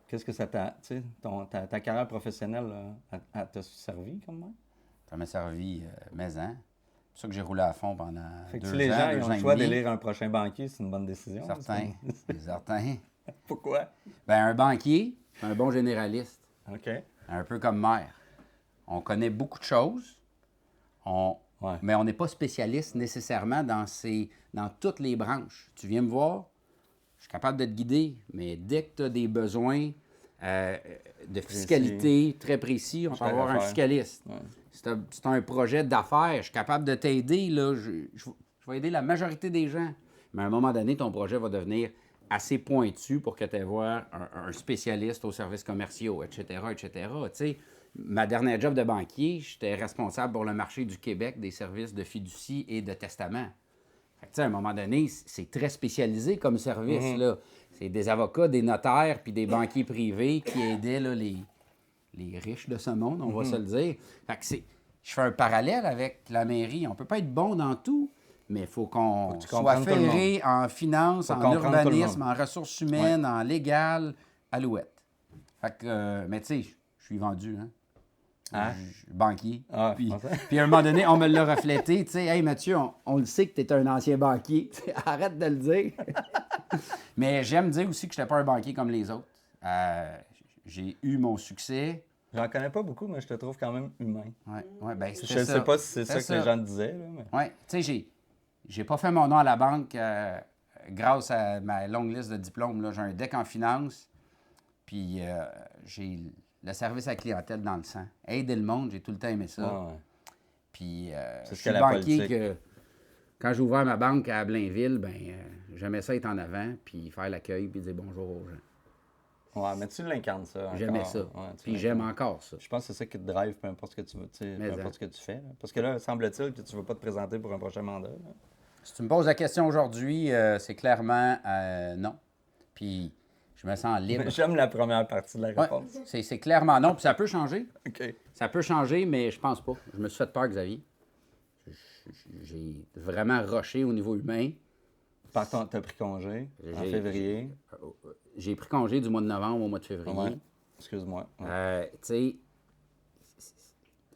Qu'est-ce que ça t'a... Tu sais, ta carrière professionnelle, là, elle t'a servi, comme moi? Ça m'a servi maison. C'est pour ça que j'ai roulé à fond pendant Fait que 2 si les ans, gens 2 ils ont ans le et choix demi. d'élire un prochain banquier, c'est une bonne décision. Certain. Certain. Pourquoi? Ben, un banquier, c'est un bon généraliste. OK. Un peu comme maire. On connaît beaucoup de choses, Ouais. mais on n'est pas spécialiste nécessairement dans toutes les branches. Tu viens me voir, je suis capable de te guider, mais dès que tu as des besoins de fiscalité très précis, on va avoir un fiscaliste. Ouais. Si tu as un projet d'affaires, je suis capable de t'aider. Là, je vais aider la majorité des gens. Mais à un moment donné, ton projet va devenir assez pointu pour que tu aies voir un spécialiste aux services commerciaux, etc., etc. Tu sais, ma dernière job de banquier, j'étais responsable pour le marché du Québec des services de fiducie et de testament. Fait que, tu sais, à un moment donné, c'est très spécialisé comme service, là. C'est des avocats, des notaires, puis des banquiers privés qui aidaient là, les riches de ce monde, on va se le dire. Fait que je fais un parallèle avec la mairie. On peut pas être bon dans tout, mais il faut qu'on Faut que tu soit comprennes tout le monde. ferré en finance, Faut en comprendre tout le urbanisme, monde. en ressources humaines, en légal, alouette. Fait que, mais tu sais, je suis vendu, hein? Hein? Banquier. Ah, Puis, je pensais. puis à un moment donné, on me l'a reflété. Tu sais, hey Mathieu, on le sait que tu es un ancien banquier. Arrête de le dire. Mais j'aime dire aussi que je n'étais pas un banquier comme les autres. J'ai eu mon succès. J'en connais pas beaucoup, mais je te trouve quand même humain. Ouais, ben, Je ne sais pas si c'est ça que les gens te disaient. Là, mais... Oui, tu sais, j'ai pas fait mon nom à la banque grâce à ma longue liste de diplômes. Là. J'ai un DEC en finance, puis j'ai le service à la clientèle dans le sang. Aider le monde, j'ai tout le temps aimé ça. Ah, ouais. Puis C'est je ce suis que la banquier politique. que quand j'ai ouvert ma banque à Blainville, ben j'aimais ça être en avant, puis faire l'accueil, puis dire bonjour aux gens. Ouais, mais tu l'incarnes ça. Encore. J'aimais ça. Ouais, tu Puis j'aime l'incarnes. encore ça. Je pense que c'est ça qui te drive, peu importe ce que tu veux, tu sais, Mais peu importe ce que tu fais. Là. Parce que là, semble-t-il que tu ne veux pas te présenter pour un prochain mandat. Là. Si tu me poses la question aujourd'hui, c'est clairement non. Puis je me sens libre. J'aime la première partie de la Ouais, réponse. c'est clairement non. Puis ça peut changer. OK. Ça peut changer, mais je pense pas. Je me suis fait peur, Xavier. J'ai vraiment rushé au niveau humain. T'as pris congé en J'ai- février. J'ai pris congé du mois de novembre au mois de février. Ouais. Excuse-moi. Ouais. Tu sais,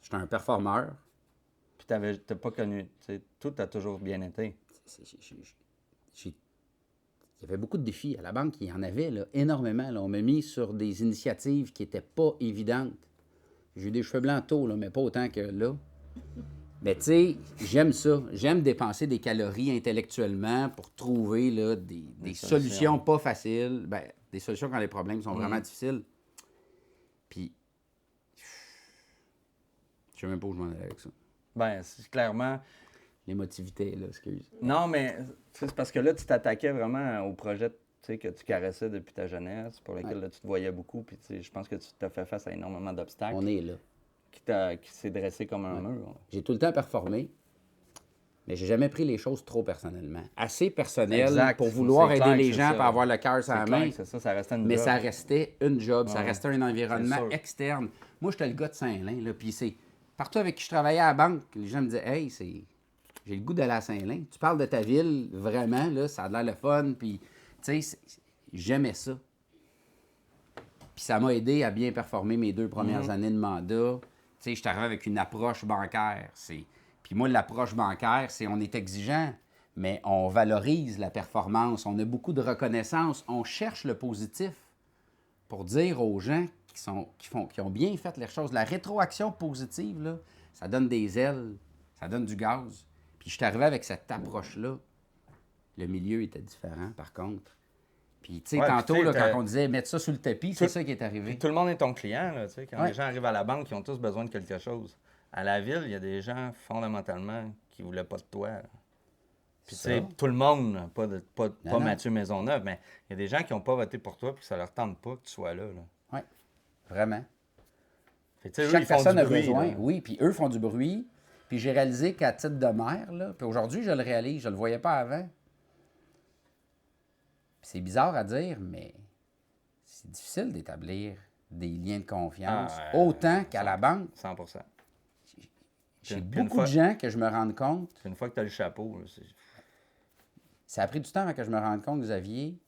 j'étais un performeur. Puis t'as pas connu. Tu sais, tout a toujours bien été. Il y avait beaucoup de défis. À la banque, il y en avait là, énormément. Là. On m'a mis sur des initiatives qui n'étaient pas évidentes. J'ai eu des cheveux blancs tôt, là, mais pas autant que là. Mais tu sais, j'aime ça. J'aime dépenser des calories intellectuellement pour trouver là, des solutions pas faciles. Ben, des solutions quand les problèmes sont vraiment difficiles. Puis, je sais même pas où je m'en allais avec ça. Ben, c'est clairement. L'émotivité, là, excuse. Non, mais c'est parce que là, tu t'attaquais vraiment au projet tu sais, que tu caressais depuis ta jeunesse, pour lequel là, tu te voyais beaucoup. Puis tu sais, je pense que tu t'as fait face à énormément d'obstacles. On est là. Qui s'est dressé comme un mur. J'ai tout le temps performé, mais j'ai jamais pris les choses trop personnellement. Assez personnel Exact. pour vouloir C'est aider clair les que gens c'est et ça. avoir le cœur sur C'est la clair main. que c'est ça restait une Mais job. ça restait une job, ça Ouais. restait un environnement C'est sûr. externe. Moi, j'étais le gars de Saint-Lin, là, puis c'est partout avec qui je travaillais à la banque, les gens me disaient « Hey, j'ai le goût d'aller à Saint-Lin. Tu parles de ta ville, vraiment, là, ça a l'air le fun. » Puis, tu sais, j'aimais ça. Puis ça m'a aidé à bien performer mes 2 premières années de mandat. Tu sais, je suis arrivé avec une approche bancaire. Puis moi, l'approche bancaire, c'est on est exigeant, mais on valorise la performance. On a beaucoup de reconnaissance. On cherche le positif pour dire aux gens qui ont bien fait les choses. La rétroaction positive, là, ça donne des ailes, ça donne du gaz. Puis je suis arrivé avec cette approche-là. Le milieu était différent, par contre. Puis, tu sais, Ouais, tantôt, puis, tu sais, là, quand on disait mettre ça sur le tapis, c'est ça qui est arrivé. Puis tout le monde est ton client. Là, tu sais, quand Ouais. les gens arrivent à la banque, ils ont tous besoin de quelque chose. À la ville, il y a des gens, fondamentalement, qui ne voulaient pas de toi. Là. Puis, tu sais, tout le monde, pas non. Mathieu Maisonneuve, mais il y a des gens qui n'ont pas voté pour toi puis que ça leur tente pas que tu sois là. Oui, vraiment. Fait que, tu sais, eux, Chaque ils font personne du a bruit, besoin. là. Oui, puis eux font du bruit. Puis j'ai réalisé qu'à titre de maire, là, puis aujourd'hui, je le réalise, je le voyais pas avant. Puis c'est bizarre à dire, mais c'est difficile d'établir des liens de confiance, autant qu'à la banque. 100%. J'ai Puis une beaucoup fois- de gens que je me rende compte. Puis une fois que tu as le chapeau, là, Ça a pris du temps avant que je me rende compte, Xavier,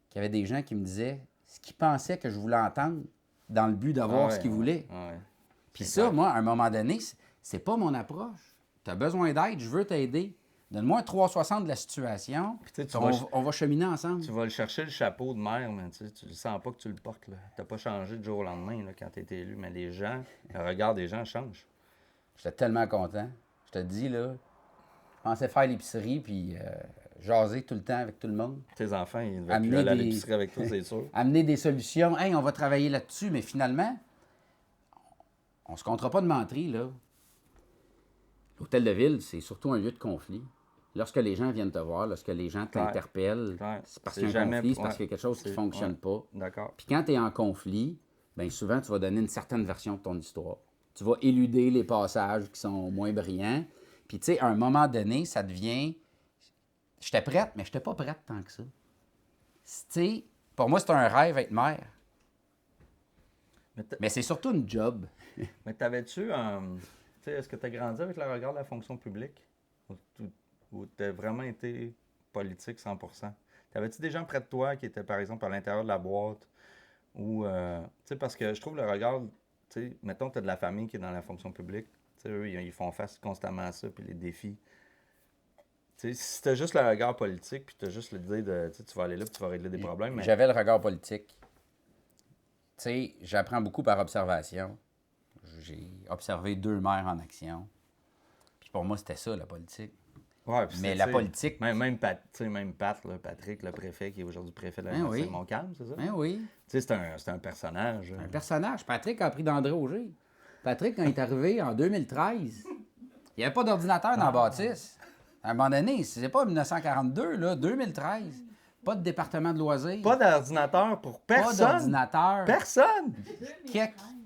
qu'il y avait des gens qui me disaient ce qu'ils pensaient que je voulais entendre dans le but d'avoir ce qu'ils voulaient. Ouais. Puis C'est ça, clair. moi, à un moment donné, c'est pas mon approche. Tu as besoin d'aide, je veux t'aider. Donne-moi un 360 de la situation, Puis tu sais, on va cheminer ensemble. Tu vas le chercher le chapeau de maire, mais tu ne sens pas que tu le portes. Tu n'as pas changé du jour au lendemain là, quand tu été élu, mais les gens, le regard des gens change. J'étais tellement content. Je te dis, là, je pensais faire l'épicerie, puis jaser tout le temps avec tout le monde. Tes enfants, ils devaient Amener plus aller à des- l'épicerie avec toi, c'est sûr. Amener des solutions. Hey, on va travailler là-dessus, mais finalement, on se comptera pas de menterie, là. L'hôtel de ville, c'est surtout un lieu de conflit. Lorsque les gens viennent te voir, lorsque les gens Clair. t'interpellent, Clair. c'est parce C'est qu'il y a un jamais- conflit, c'est parce ouais. qu'il y a quelque chose qui ne fonctionne pas. D'accord. Puis quand tu es en conflit, bien souvent, tu vas donner une certaine version de ton histoire. Tu vas éluder les passages qui sont moins brillants. Puis, tu sais, à un moment donné, ça devient... J'étais prête, mais je n'étais pas prête tant que ça. Tu sais, pour moi, c'est un rêve être mère. Mais Mais c'est surtout une job. Mais t'avais-tu un... Tu sais, est-ce que tu as grandi avec le regard de la fonction publique? Ou tu as vraiment été politique 100%? T'avais-tu des gens près de toi qui étaient, par exemple, à l'intérieur de la boîte? Ou, tu sais, parce que je trouve le regard, tu sais, mettons, tu as de la famille qui est dans la fonction publique. Tu sais, eux, ils font face constamment à ça, puis les défis. Tu sais, si tu as juste le regard politique, puis tu as juste l'idée de, tu sais, tu vas aller là, puis tu vas régler des problèmes. Mais... J'avais le regard politique. Tu sais, j'apprends beaucoup par observation. J'ai observé 2 maires en action. Puis pour moi, c'était ça, la politique. Ouais, puis Mais c'est, la tu sais, politique... Même Pat, là, Patrick, le préfet, qui est aujourd'hui préfet de la Ben oui. Saint-Montcalm, c'est ça? Ben oui. Tu sais, c'est un personnage. Un personnage. Patrick a appris d'André Auger. Patrick, quand il est arrivé en 2013, il n'y avait pas d'ordinateur dans la bâtisse. À un moment donné, c'est pas 1942, là, 2013. Pas de département de loisirs. Pas d'ordinateur pour personne. Pas d'ordinateur. Personne!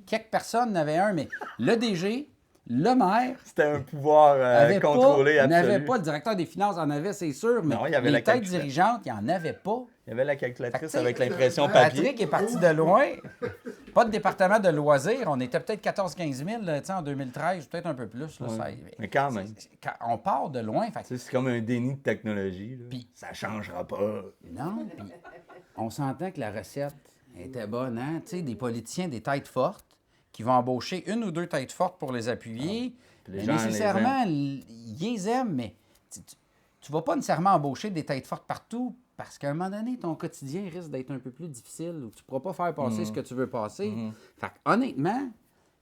Quelques personnes n'avaient un, mais le DG, le maire, C'était un pouvoir contrôlé absolu. n'avait pas, le directeur des finances en avait, c'est sûr, mais Non, il y avait les la têtes calculatrice. dirigeantes, il n'y en avait pas. Il y avait la calculatrice Fait que, avec l'impression papier. Patrick est parti de loin. Pas de département de loisirs. On était peut-être 14-15 000 là, en 2013, peut-être un peu plus. Là, ça, Mais quand même. on part de loin. Fait que- Tu sais, c'est comme un déni de technologie. Là. Puis- Ça changera pas. non, puis on s'entend que la recette était bonne. Hein? Tu sais, des politiciens, des têtes fortes, qui vont embaucher 1 ou 2 têtes fortes pour les appuyer. Puis les Mais gens les nécessairement, ils les aiment, mais tu vas pas nécessairement embaucher des têtes fortes partout parce qu'à un moment donné, ton quotidien risque d'être un peu plus difficile ou tu pourras pas faire passer ce que tu veux passer. Fait que, honnêtement,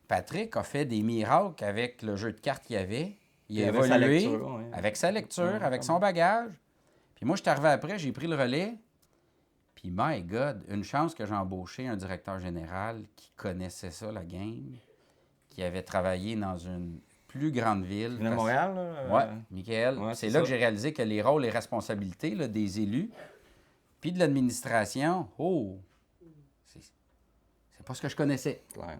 Patrick a fait des miracles avec le jeu de cartes qu'il y avait. Il a avec sa évolué lecture, ouais. avec sa lecture, Ouais, avec son bagage. Puis moi, je suis arrivé après, j'ai pris le relais. Puis, my God, une chance que j'ai embauché un directeur général qui connaissait ça, la game, qui avait travaillé dans une plus grande ville. Tu venais de Montréal, là? Oui, Michael. Ouais, c'est c'est là ça. que j'ai réalisé que les rôles et responsabilités là, des élus, puis de l'administration, c'est pas ce que je connaissais. Clair.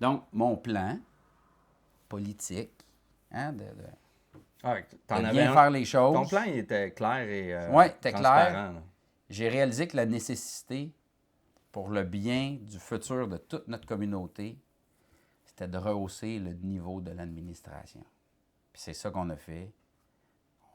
Donc, mon plan politique, hein, de Ouais, t'en bien avais un. faire les choses. Ton plan, il était clair et Ouais, c'était transparent, clair. là. J'ai réalisé que la nécessité pour le bien du futur de toute notre communauté, c'était de rehausser le niveau de l'administration. Puis c'est ça qu'on a fait.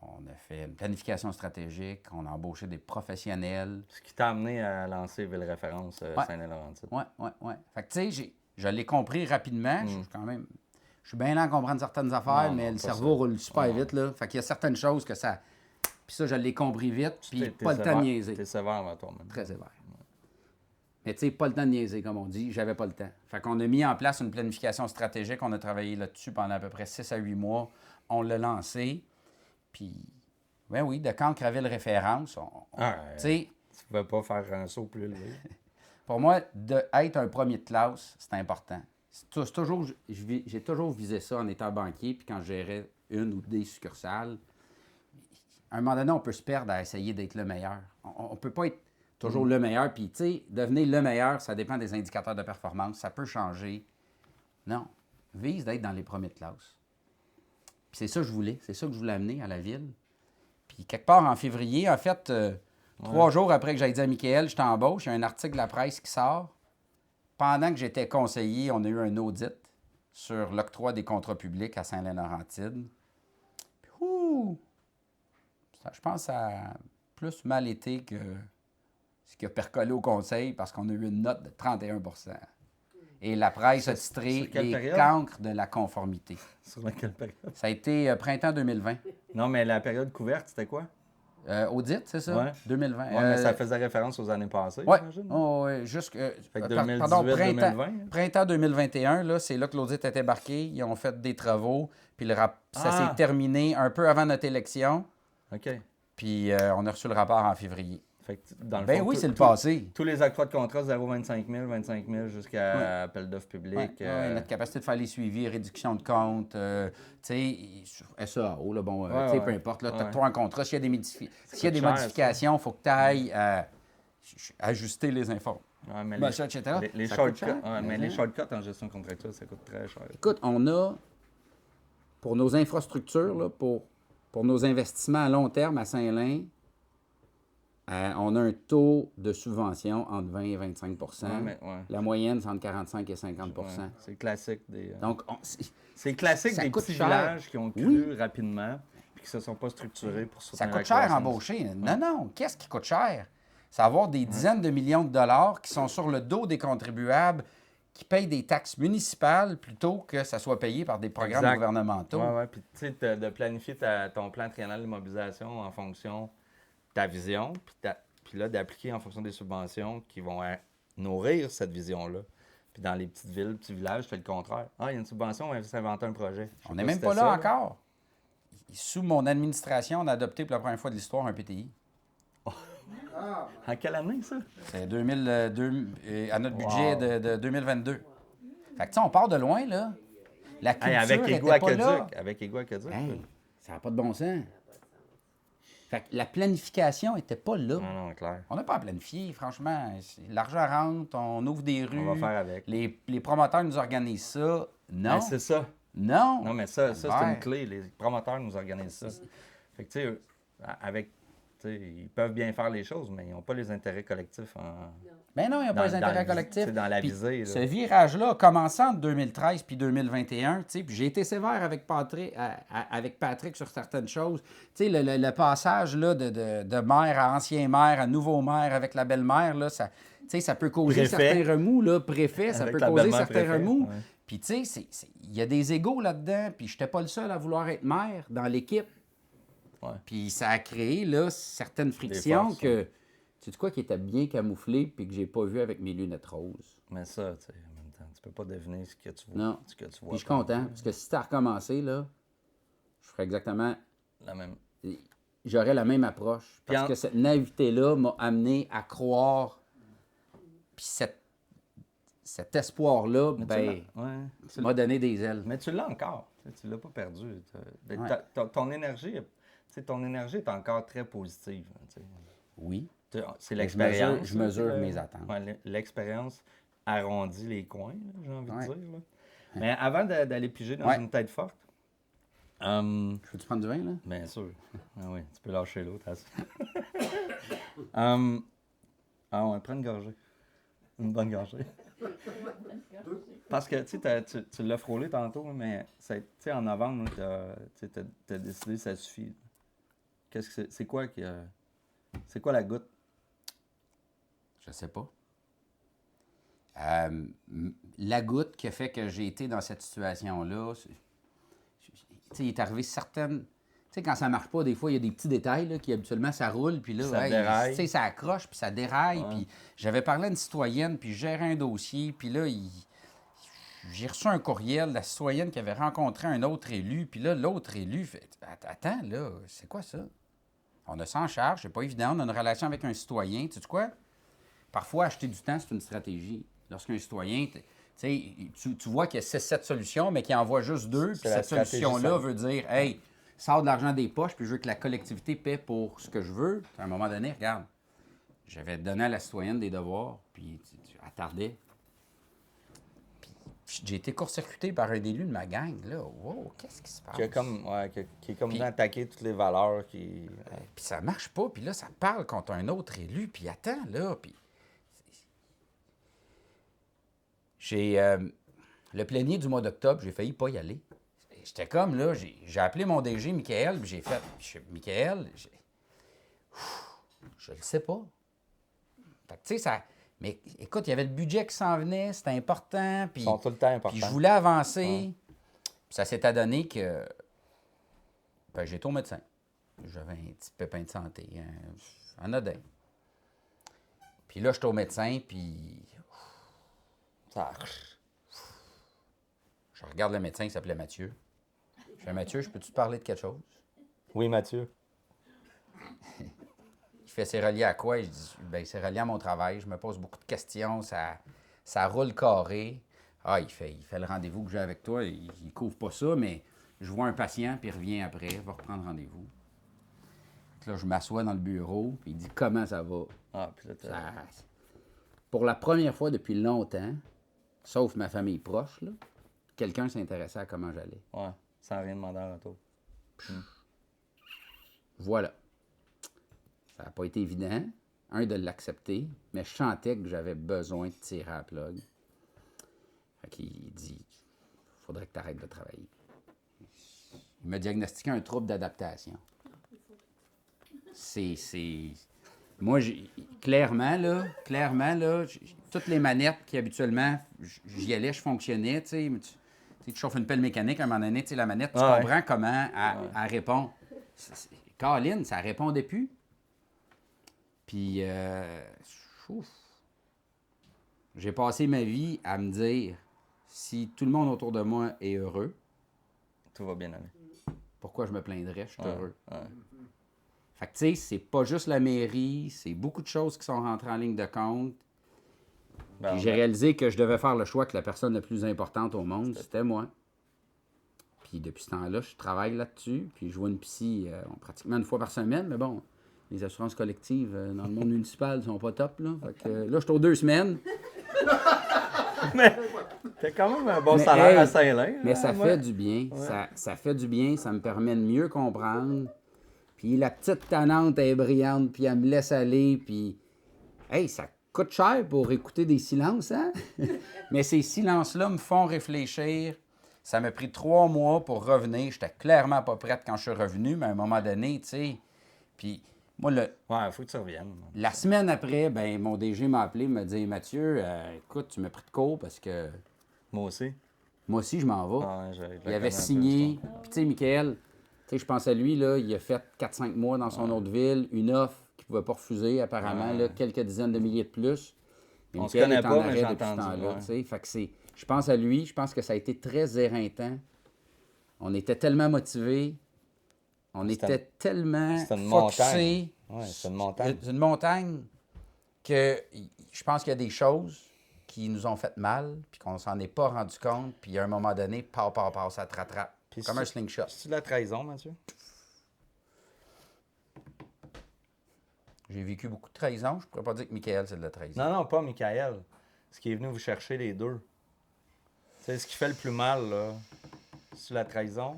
On a fait une planification stratégique, on a embauché des professionnels. Ce qui t'a amené à lancer Ville Référence Ouais. Saint-Laurentide. Oui. Fait que, tu sais, je l'ai compris rapidement. Je suis bien lent à comprendre certaines affaires, Non, mais non, le pas cerveau ça. roule super vite, là. Fait qu'il y a certaines choses que ça... Puis ça, je l'ai compris vite, puis T'es pas le temps de niaiser. T'es sévère envers toi-même. Très sévère. Mais tu sais, pas le temps de niaiser, comme on dit. J'avais pas le temps. Fait qu'on a mis en place une planification stratégique. On a travaillé là-dessus pendant à peu près 6 à 8 mois. On l'a lancé. Puis, ben oui, de Cancre à Ville Référence, tu sais, Tu pouvais pas faire un saut plus élevé. pour moi, d'être un premier de classe, c'est important. J'ai toujours visé ça en étant banquier, puis quand je gérais une ou des succursales. À un moment donné, on peut se perdre à essayer d'être le meilleur. On ne peut pas être toujours le meilleur. Puis, tu sais, devenir le meilleur, ça dépend des indicateurs de performance. Ça peut changer. Non. Vise d'être dans les premiers de classe. Puis c'est ça que je voulais. C'est ça que je voulais amener à la ville. Puis quelque part en février, en fait, 3 jours après que j'aille dit à Michael, je t'embauche, il y a un article de la presse qui sort. Pendant que j'étais conseiller, on a eu un audit sur l'octroi des contrats publics à Saint-Laurentide. Puis, je pense que ça a plus mal été que ce qui a percolé au conseil parce qu'on a eu une note de 31 %. Et la presse a titré sur quelle les période? cancres de la conformité. Sur laquelle période? Ça a été printemps 2020. Non, mais la période couverte, c'était quoi? Audit, c'est ça? Ouais. 2020. Ouais, mais ça faisait référence aux années passées, Oui, j'imagine. Fait que 2018, pardon, 2020. printemps 2021, là, c'est là que l'audit est embarqué. Ils ont fait des travaux, puis ça s'est terminé un peu avant notre élection, OK. puis on a reçu le rapport en février. Fait que, dans le Ben fond, oui, c'est le passé. Tous les octrois de contrat, 0,25 000, 25 000 jusqu'à appel d'offres public. Ouais, notre capacité de faire les suivis, réduction de compte, tu sais, SAO, là, bon, tu sais, peu importe, là, tu as un contrat, s'il y a des, s'il y a des cher, modifications, il faut que tu ailles ajuster les infos. Ouais, mais Ben, ça, etc. les Ça coûte shortcuts, cher, ouais, mais mais les shortcuts en gestion contractuelle, ça coûte très cher. Écoute, on a, pour nos infrastructures, là, pour nos investissements à long terme à Saint-Lin, On a un taux de subvention entre 20 et 25 Ouais, mais, ouais. La moyenne, c'est entre 45 et 50 Ouais, c'est classique des. Donc, C'est classique ça des coûte petits cher. villages qui ont cru Oui. rapidement puis qui se sont pas structurés pour Ça soutenir coûte la cher croissance. embaucher. Non, non. Qu'est-ce qui coûte cher? C'est avoir des dizaines de millions de dollars qui sont sur le dos des contribuables qui payent des taxes municipales plutôt que ça soit payé par des programmes Exact. gouvernementaux. Oui, oui. Puis, tu sais, de planifier ton plan triennal d'immobilisation en fonction de ta vision, puis là, d'appliquer en fonction des subventions qui vont nourrir cette vision-là. Puis dans les petites villes, petits villages, tu fais le contraire. Ah, il y a une subvention, on va s'inventer un projet. Je sais On n'est si même pas c'était là ça, encore. Sous mon administration, on a adopté pour la première fois de l'histoire un PTI. En quelle année, ça? C'est 2002, à notre budget de 2022. Fait que, tu sais, on part de loin, là. La culture Hey, avec n'était Égo pas là. Aqueduc. Avec Égo Aqueduc. Hey, ça n'a pas de bon sens. Fait que la planification n'était pas là. Non, clair. On n'a pas à planifier, franchement. L'argent rentre, on ouvre des rues. On va faire avec. Les promoteurs nous organisent ça. Non. Ben, c'est ça. Non. Non, mais ça c'est Ouais. une clé. Les promoteurs nous organisent ça. Fait que, tu sais, avec. tu sais, ils peuvent bien faire les choses, mais ils n'ont pas les intérêts collectifs en. Mais non, il n'y a pas les dans intérêts le- collectifs. c'est dans la Puis visée, là. ce virage-là a commencé en 2013 puis 2021. Puis j'ai été sévère avec Patrick sur certaines choses. Tu sais, le passage là, de maire à ancien maire à nouveau maire avec la belle-mère, là, ça, ça peut causer Préfet. certains remous. Là, préfet, ça Avec peut la causer belle-mère certains préfet, remous. ouais. Puis tu sais, il y a des égos là-dedans. Puis je n'étais pas le seul à vouloir être maire dans l'équipe. Ouais. Puis ça a créé là, certaines frictions forces, que, tu sais quoi, qui étaient bien camouflées puis que j'ai pas vu avec mes lunettes roses. Mais ça, tu sais, en même temps, tu peux pas deviner ce que tu vois. Non. Ce que tu vois Puis je suis pas. content, parce que si tu as recommencé, là, je ferais exactement... La même. J'aurais la même approche. Puis Parce que cette naïveté-là m'a amené à croire. Puis cet espoir-là, Mais ben, tu m'a donné des ailes. Mais tu l'as encore. Tu l'as pas perdu. Ben, Ouais. ton énergie, ton énergie est encore très positive. Tu sais. Oui. C'est Mais l'expérience. je mesure là, mes attentes. ouais, l'expérience arrondit les coins, là, j'ai envie Ouais. de dire. Là. Mais avant d'aller piger dans Ouais. une tête forte, Je peux-tu prendre du vin, là? bien sûr. Ah oui, tu peux lâcher l'autre. Ouais, prends une gorgée. Une bonne gorgée. Parce que tu l'as frôlé tantôt, mais en novembre, tu as décidé ça suffit. Qu'est-ce que c'est quoi c'est quoi la goutte? Je sais pas. La goutte qui a fait que j'ai été dans cette situation-là, il est arrivé certaines... Tu sais, quand ça marche pas, des fois, il y a des petits détails là, qui habituellement, ça roule, puis là, Ça déraille. tu sais, ça accroche, puis ça déraille. Ouais. Puis j'avais parlé à une citoyenne, puis je gérais un dossier, puis là, j'ai reçu un courriel de la citoyenne qui avait rencontré un autre élu, puis là, l'autre élu fait « Attends, là, c'est quoi ça? On a ça en charge, c'est pas évident, on a une relation avec un citoyen, tu sais quoi? Parfois, acheter du temps, c'est une stratégie. Lorsqu'un citoyen, tu vois qu'il y a 6-7 solutions, mais qu'il en voit juste 2, puis la cette solution-là stratégie, veut dire, hey, sors de l'argent des poches, puis je veux que la collectivité paie pour ce que je veux. À un moment donné, regarde, j'avais donné à la citoyenne des devoirs, puis tu attardais. Puis j'ai été court-circuité par un élu de ma gang, là. Wow, qu'est-ce qui se passe? Qui est comme Puis- d'attaquer toutes les valeurs qui. Puis ça marche pas, puis là, ça parle contre un autre élu, puis attends, là, puis... J'ai... le plénier du mois d'octobre, j'ai failli pas y aller. J'étais comme, là, j'ai appelé mon DG, Michael, puis j'ai fait... Michael, je le sais pas. Fait que, tu sais, ça... Mais écoute, il y avait le budget qui s'en venait, c'était important, puis... Ils sont tout le temps importants. Puis je voulais avancer. Puis ça s'est adonné que... Ben, j'étais au médecin. J'avais un petit pépin de santé, anodin. Puis là, j'étais au médecin, puis... Ça. Je regarde le médecin, il s'appelait Mathieu. Je fais, Mathieu, je peux-tu te parler de quelque chose? Oui, Mathieu. Il fait, c'est relié à quoi? Je dis, ben, c'est relié à mon travail. Je me pose beaucoup de questions. Ça roule carré. Ah, il fait le rendez-vous que j'ai avec toi. Il couvre pas ça, mais je vois un patient, puis il revient après, il va reprendre rendez-vous. Puis là, je m'assois dans le bureau, puis il dit, comment ça va? Ah, puis là, Pour la première fois depuis longtemps, sauf ma famille proche, là, quelqu'un s'intéressait à comment j'allais. Ouais, sans rien demander en retour. Voilà. Ça n'a pas été évident, de l'accepter, mais je sentais que j'avais besoin de tirer à la plug. Fait qu'il dit, il faudrait que tu arrêtes de travailler. Il m'a diagnostiqué un trouble d'adaptation. Moi, clairement, toutes les manettes qui habituellement, j'y allais, je fonctionnais, tu sais, tu chauffes une pelle mécanique, à un moment donné, tu sais, la manette, tu comprends comment elle répond. Caroline, ça répondait plus. Puis, j'ai passé ma vie à me dire, si tout le monde autour de moi est heureux, tout va bien aller. Pourquoi je me plaindrais? Je suis heureux. Ouais. Fait que, tu sais, c'est pas juste la mairie, c'est beaucoup de choses qui sont rentrées en ligne de compte. Puis j'ai réalisé que je devais faire le choix que la personne la plus importante au monde, c'était moi. Puis depuis ce temps-là, je travaille là-dessus. Puis je vois une psy pratiquement une fois par semaine. Mais bon, les assurances collectives dans le monde municipal sont pas top. Là, fait que, là je suis aux 2 semaines. Mais t'as quand même un bon salaire à Saint-Lin. Mais ça fait du bien. Ouais. Ça fait du bien. Ça me permet de mieux comprendre. Puis la petite tannante est brillante, puis elle me laisse aller, puis... Hey, ça coûte cher pour écouter des silences, hein? Mais ces silences-là me font réfléchir. Ça m'a pris 3 mois pour revenir. J'étais clairement pas prête quand je suis revenu, mais à un moment donné, tu sais... Puis moi, ouais, faut que tu reviennes. La semaine après, ben mon DG m'a appelé, m'a dit « Mathieu, écoute, tu m'as pris de court parce que... » Moi aussi. Moi aussi, je m'en vais. Ah, il avait signé. Puis tu sais, Michael... Tu sais, je pense à lui, là, il a fait 4-5 mois dans son autre ville, une offre qu'il ne pouvait pas refuser, apparemment, là, quelques dizaines de milliers de plus. Mais on se connaît pas, mais j'ai entendu. Fait que je pense à lui, je pense que ça a été très éreintant. On était tellement motivés, on était tellement focusés. C'est une montagne. C'est une montagne que je pense qu'il y a des choses qui nous ont fait mal, puis qu'on s'en est pas rendu compte, puis à un moment donné, ça te rattrape. Comme un slingshot. C'est de la trahison, Mathieu? J'ai vécu beaucoup de trahison. Je ne pourrais pas dire que Michael, c'est de la trahison. Non, pas Michael. Ce qui est venu vous chercher les deux. C'est ce qui fait le plus mal, là. C'est la trahison.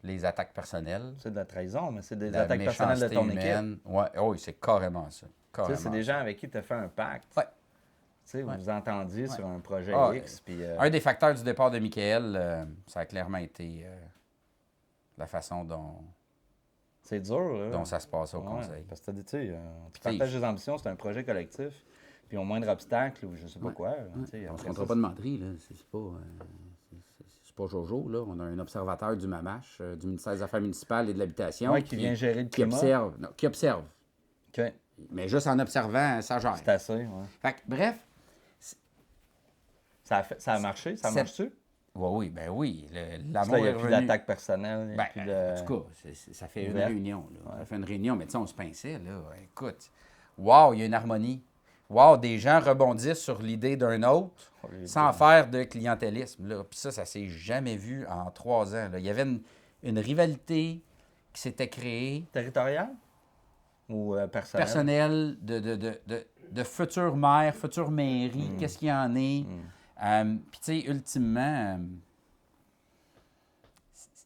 Les attaques personnelles. C'est de la trahison, mais c'est des attaques personnelles de ton équipe. Ouais. Oh, c'est carrément ça. C'est des gens avec qui tu as fait un pacte. Ouais. Vous vous entendiez sur un projet X. Puis, un des facteurs du départ de Michael, ça a clairement été la façon dont... C'est dur, là. Dont ça se passe au conseil. Parce que tu partages des ambitions, c'est un projet collectif. Puis au moindre obstacle, ou je sais pas quoi. On ne se comptera pas de menterie, là. C'est pas Jojo, là. On a un observateur du MAMACH, du ministère des Affaires municipales et de l'Habitation. Oui, qui vient gérer le climat. Qui observe. OK. Mais juste en observant, ça gère. C'est assez, oui. Fait que, bref... Ça a marché? Ça marche-tu? Oui. L'amour il n'y a plus d'attaque personnelle. En tout cas, ça fait une réunion. Là. Ouais. Ça fait une réunion, mais tu sais, on se pinçait. Là. Écoute, wow, il y a une harmonie. Wow, des gens rebondissent sur l'idée d'un autre sans faire de clientélisme. Là. Puis ça s'est jamais vu en 3 ans. Là. Il y avait une rivalité qui s'était créée. Territoriale? Ou Personnelle personnelle? de futures maires, futures mairies, qu'est-ce qu'il y en est. Puis, tu sais, ultimement,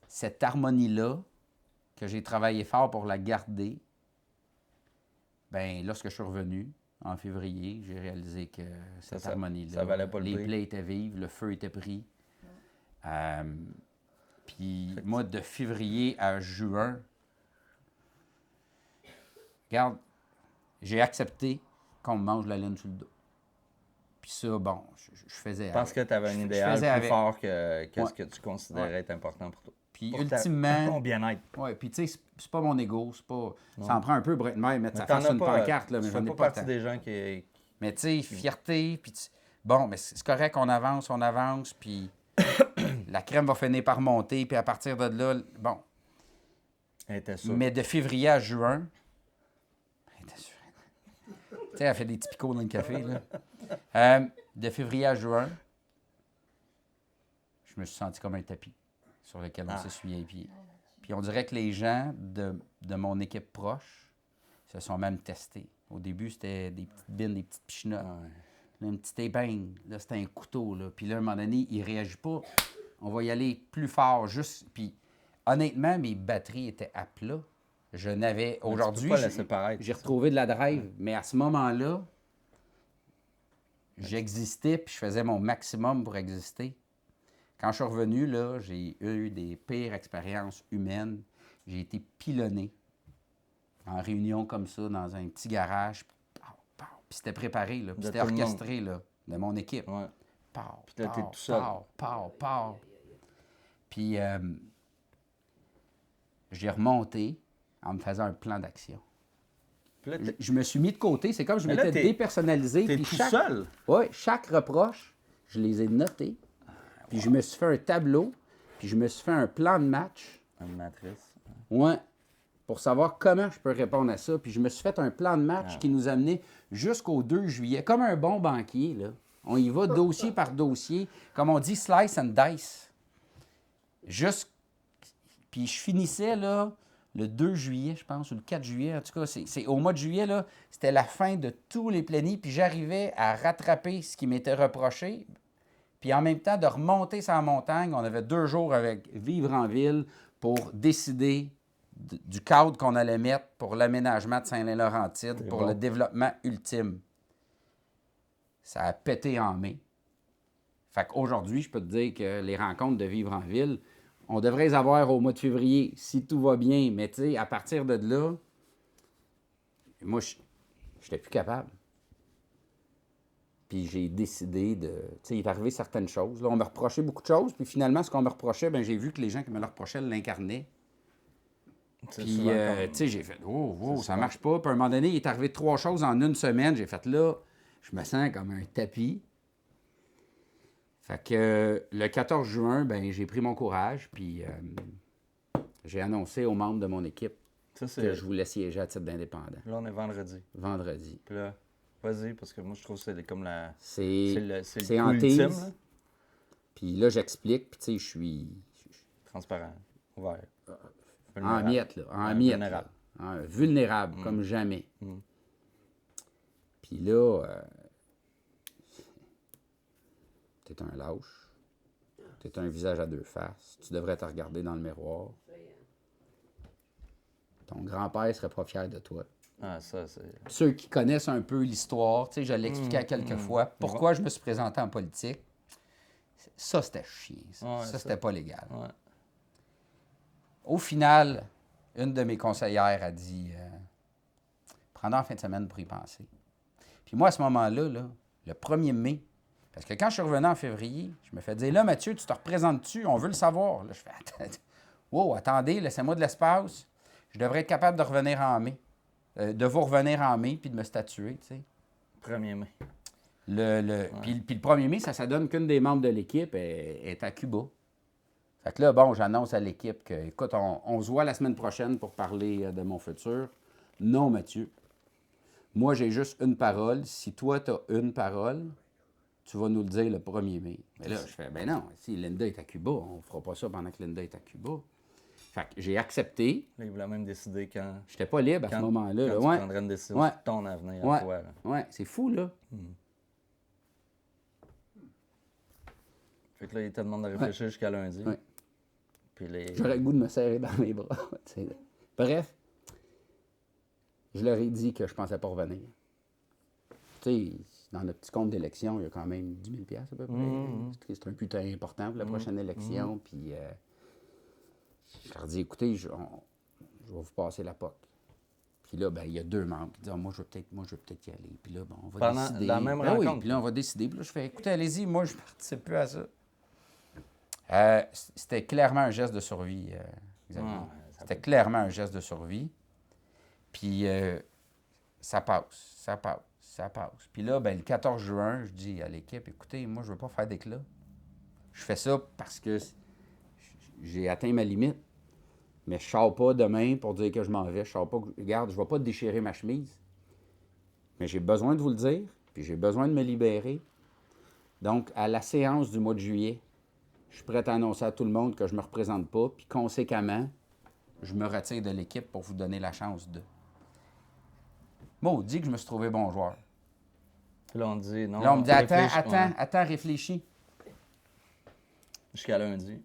cette harmonie-là, que j'ai travaillé fort pour la garder, bien, lorsque je suis revenu, en février, j'ai réalisé que cette harmonie-là, ça valait pas le les prix. plaies étaient vives, le feu était pris. Puis, moi, de février à juin, regarde, j'ai accepté qu'on me mange la laine sur le dos. Puis ça, bon, je faisais Parce que tu avais un idéal plus fort que ce que tu considérais être important pour toi. Puis ultimement... Pour ton bien-être. Oui, puis tu sais, c'est pas mon ego, c'est pas... Ça en prend un peu pour être maire, mettre sa face sur une pancarte, là, mais j'en ai pas partie des gens qui... Mais tu sais, fierté, puis bon, mais c'est correct, on avance, puis la crème va finir par monter, puis à partir de là, bon. Elle était sûre. Mais de février à juin... Elle était sûre. Tu sais, elle fait des petits picots dans le café, là. De février à juin, je me suis senti comme un tapis sur lequel on s'essuyait les pieds. Puis on dirait que les gens de mon équipe proche se sont même testés. Au début, c'était des petites bines, des petites pichenottes. Là, une petite épingle. Là, c'était un couteau. Là. Puis là, à un moment donné, il ne réagit pas. On va y aller plus fort. Juste. Puis honnêtement, mes batteries étaient à plat. Je n'avais... peux Aujourd'hui, pas laisser paraître, j'ai c'est ça. retrouvé de la drive, mais à ce moment-là, j'existais puis je faisais mon maximum pour exister. Quand je suis revenu, là, j'ai eu des pires expériences humaines. J'ai été pilonné en réunion comme ça, dans un petit garage. Pow, pow. Puis c'était préparé, là. Puis De c'était tout le monde. orchestré, là, de mon équipe. Ouais. Pow, Puis là, t'es pow, tout seul. pow, pow, pow. Puis j'ai remonté en me faisant un plan d'action. Puis là, Je me suis mis de côté. C'est comme je Mais là, m'étais dépersonnalisé. t'es Puis tout seul. Ouais, chaque reproche, je les ai notés. Puis je me suis fait un tableau. Puis je me suis fait un plan de match. Une matrice. Ouais. Pour savoir comment je peux répondre à ça. Puis je me suis fait un plan de match qui nous amenait jusqu'au 2 juillet. Comme un bon banquier, là. On y va dossier par dossier. Comme on dit, slice and dice. Puis je finissais, là, le 2 juillet, je pense, ou le 4 juillet. En tout cas, c'est au mois de juillet, là, c'était la fin de tous les plaignés. Puis j'arrivais à rattraper ce qui m'était reproché. Puis en même temps, de remonter sur la montagne, on avait 2 jours avec Vivre en ville pour décider du cadre qu'on allait mettre pour l'aménagement de Saint-Laurentide, pour le développement ultime. Ça a pété en mai. Fait qu'aujourd'hui, je peux te dire que les rencontres de Vivre en ville, on devrait les avoir au mois de février, si tout va bien. Mais tu sais, à partir de là, moi, je n'étais plus capable. Puis j'ai décidé de... Tu sais, il est arrivé certaines choses. Là, on me reprochait beaucoup de choses. Puis finalement, ce qu'on me reprochait, bien, j'ai vu que les gens qui me le reprochaient l'incarnaient. C'est Puis, souvent tu sais, j'ai fait, ça marche pas. Puis à un moment donné, il est arrivé 3 choses en une semaine. J'ai fait, là, je me sens comme un tapis. Fait que le 14 juin, ben j'ai pris mon courage. Puis j'ai annoncé aux membres de mon équipe Ça, que je voulais siéger à titre d'indépendant. Là, on est vendredi. Vendredi. Puis là, vas-y, parce que moi, je trouve que c'est comme la... C'est le en coup ultime, tease. là. Puis là, j'explique. Puis tu sais, je suis Transparent, ouvert. en Vulnérable. miettes, là. En Ouais, miettes. vulnérable. Là. Vulnérable, comme jamais. Puis là, t'es un lâche. T'es un visage à 2 faces. Tu devrais te regarder dans le miroir. Ton grand-père serait pas fier de toi. Ah, ça, c'est... Ceux qui connaissent un peu l'histoire, tu sais, je l'ai expliqué à quelques fois, pourquoi je me suis présenté en politique. Ça, c'était chiant. Ouais, ça, c'était pas légal. Ouais. Au final, une de mes conseillères a dit prends-en en fin de semaine pour y penser. Puis moi, à ce moment-là, là, le 1er mai, parce que quand je suis revenu en février, je me fais dire là, Mathieu, tu te représentes-tu? On veut le savoir. Là, je fais wow, attendez, laissez-moi de l'espace. Je devrais être capable de revenir en mai. De vous revenir en mai puis de me statuer, tu sais. 1er mai. Puis le 1er mai, ça donne qu'une des membres de l'équipe est à Cuba. Fait que là, bon, j'annonce à l'équipe que, écoute, on se voit la semaine prochaine pour parler de mon futur. Non, Mathieu. Moi, j'ai juste une parole. Si toi, tu as une parole, tu vas nous le dire le 1er mai. Mais là, je fais, ben non, si Linda est à Cuba, on ne fera pas ça pendant que Linda est à Cuba. Fait que j'ai accepté. Là, il voulait même décider quand... Je n'étais pas libre à ce moment-là. Quand là. tu prendrais une décision sur ton avenir à toi. Là. Ouais, c'est fou, là. Fait que là, il te demande de réfléchir jusqu'à lundi. Ouais. Puis J'aurais le goût de me serrer dans mes bras. T'sais. Bref, je leur ai dit que je pensais pas revenir. Tu sais, dans notre petit compte d'élection, il y a quand même 10 000 à peu près. C'est un putain important pour la prochaine élection. Puis je leur ai dit, écoutez, je vais vous passer la POC. Puis là, ben, il y a 2 membres qui disent, moi, je vais peut-être y aller. Puis là, bon, on va décider. La même rencontre. Oui, puis là, on va décider. Puis là, je fais, écoutez, allez-y, moi, je ne participe plus à ça. C'était clairement un geste de survie, Xavier. C'était clairement un geste de survie. Puis ça passe. Puis là, ben, le 14 juin, je dis à l'équipe, écoutez, moi, je ne veux pas faire d'éclat. Je fais ça parce que j'ai atteint ma limite. Mais je ne sors pas demain pour dire que je m'en vais. Je sors pas. Regarde, je ne vais pas déchirer ma chemise. Mais j'ai besoin de vous le dire, puis j'ai besoin de me libérer. Donc, à la séance du mois de juillet, je suis prêt à annoncer à tout le monde que je ne me représente pas, puis conséquemment, je me retire de l'équipe pour vous donner la chance de. Maudit que je me suis trouvé bon joueur. Là, on dit non. Là, on me dit attends, réfléchis. Jusqu'à lundi.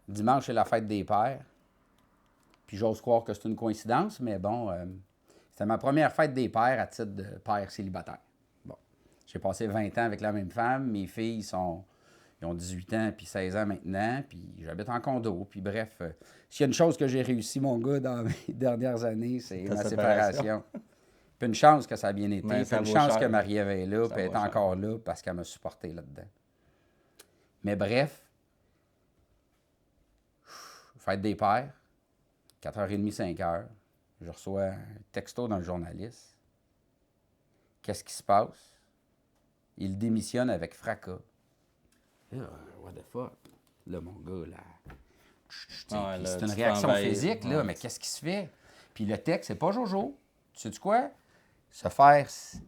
Dimanche, c'est la fête des pères. Puis j'ose croire que c'est une coïncidence, mais bon, c'était ma première fête des pères à titre de père célibataire. Bon, j'ai passé 20 ans avec la même femme. Mes filles ils ont 18 ans puis 16 ans maintenant, puis j'habite en condo. Puis bref, s'il y a une chose que j'ai réussi, mon gars, dans mes dernières années, c'est ma séparation. Puis une chance que ça a bien été. Mais Puis une chance que Marie-Ève est là, puis elle est encore là parce qu'elle m'a supporté là-dedans. Mais bref, fête des pères, 4h30, 5h, je reçois un texto d'un journaliste. Qu'est-ce qui se passe? Il démissionne avec fracas. What the fuck? Là, mon gars, là... c'est une réaction physique, là, mais qu'est-ce qui se fait? Puis le texte, c'est pas Jojo. Tu sais quoi? Se faire... Tu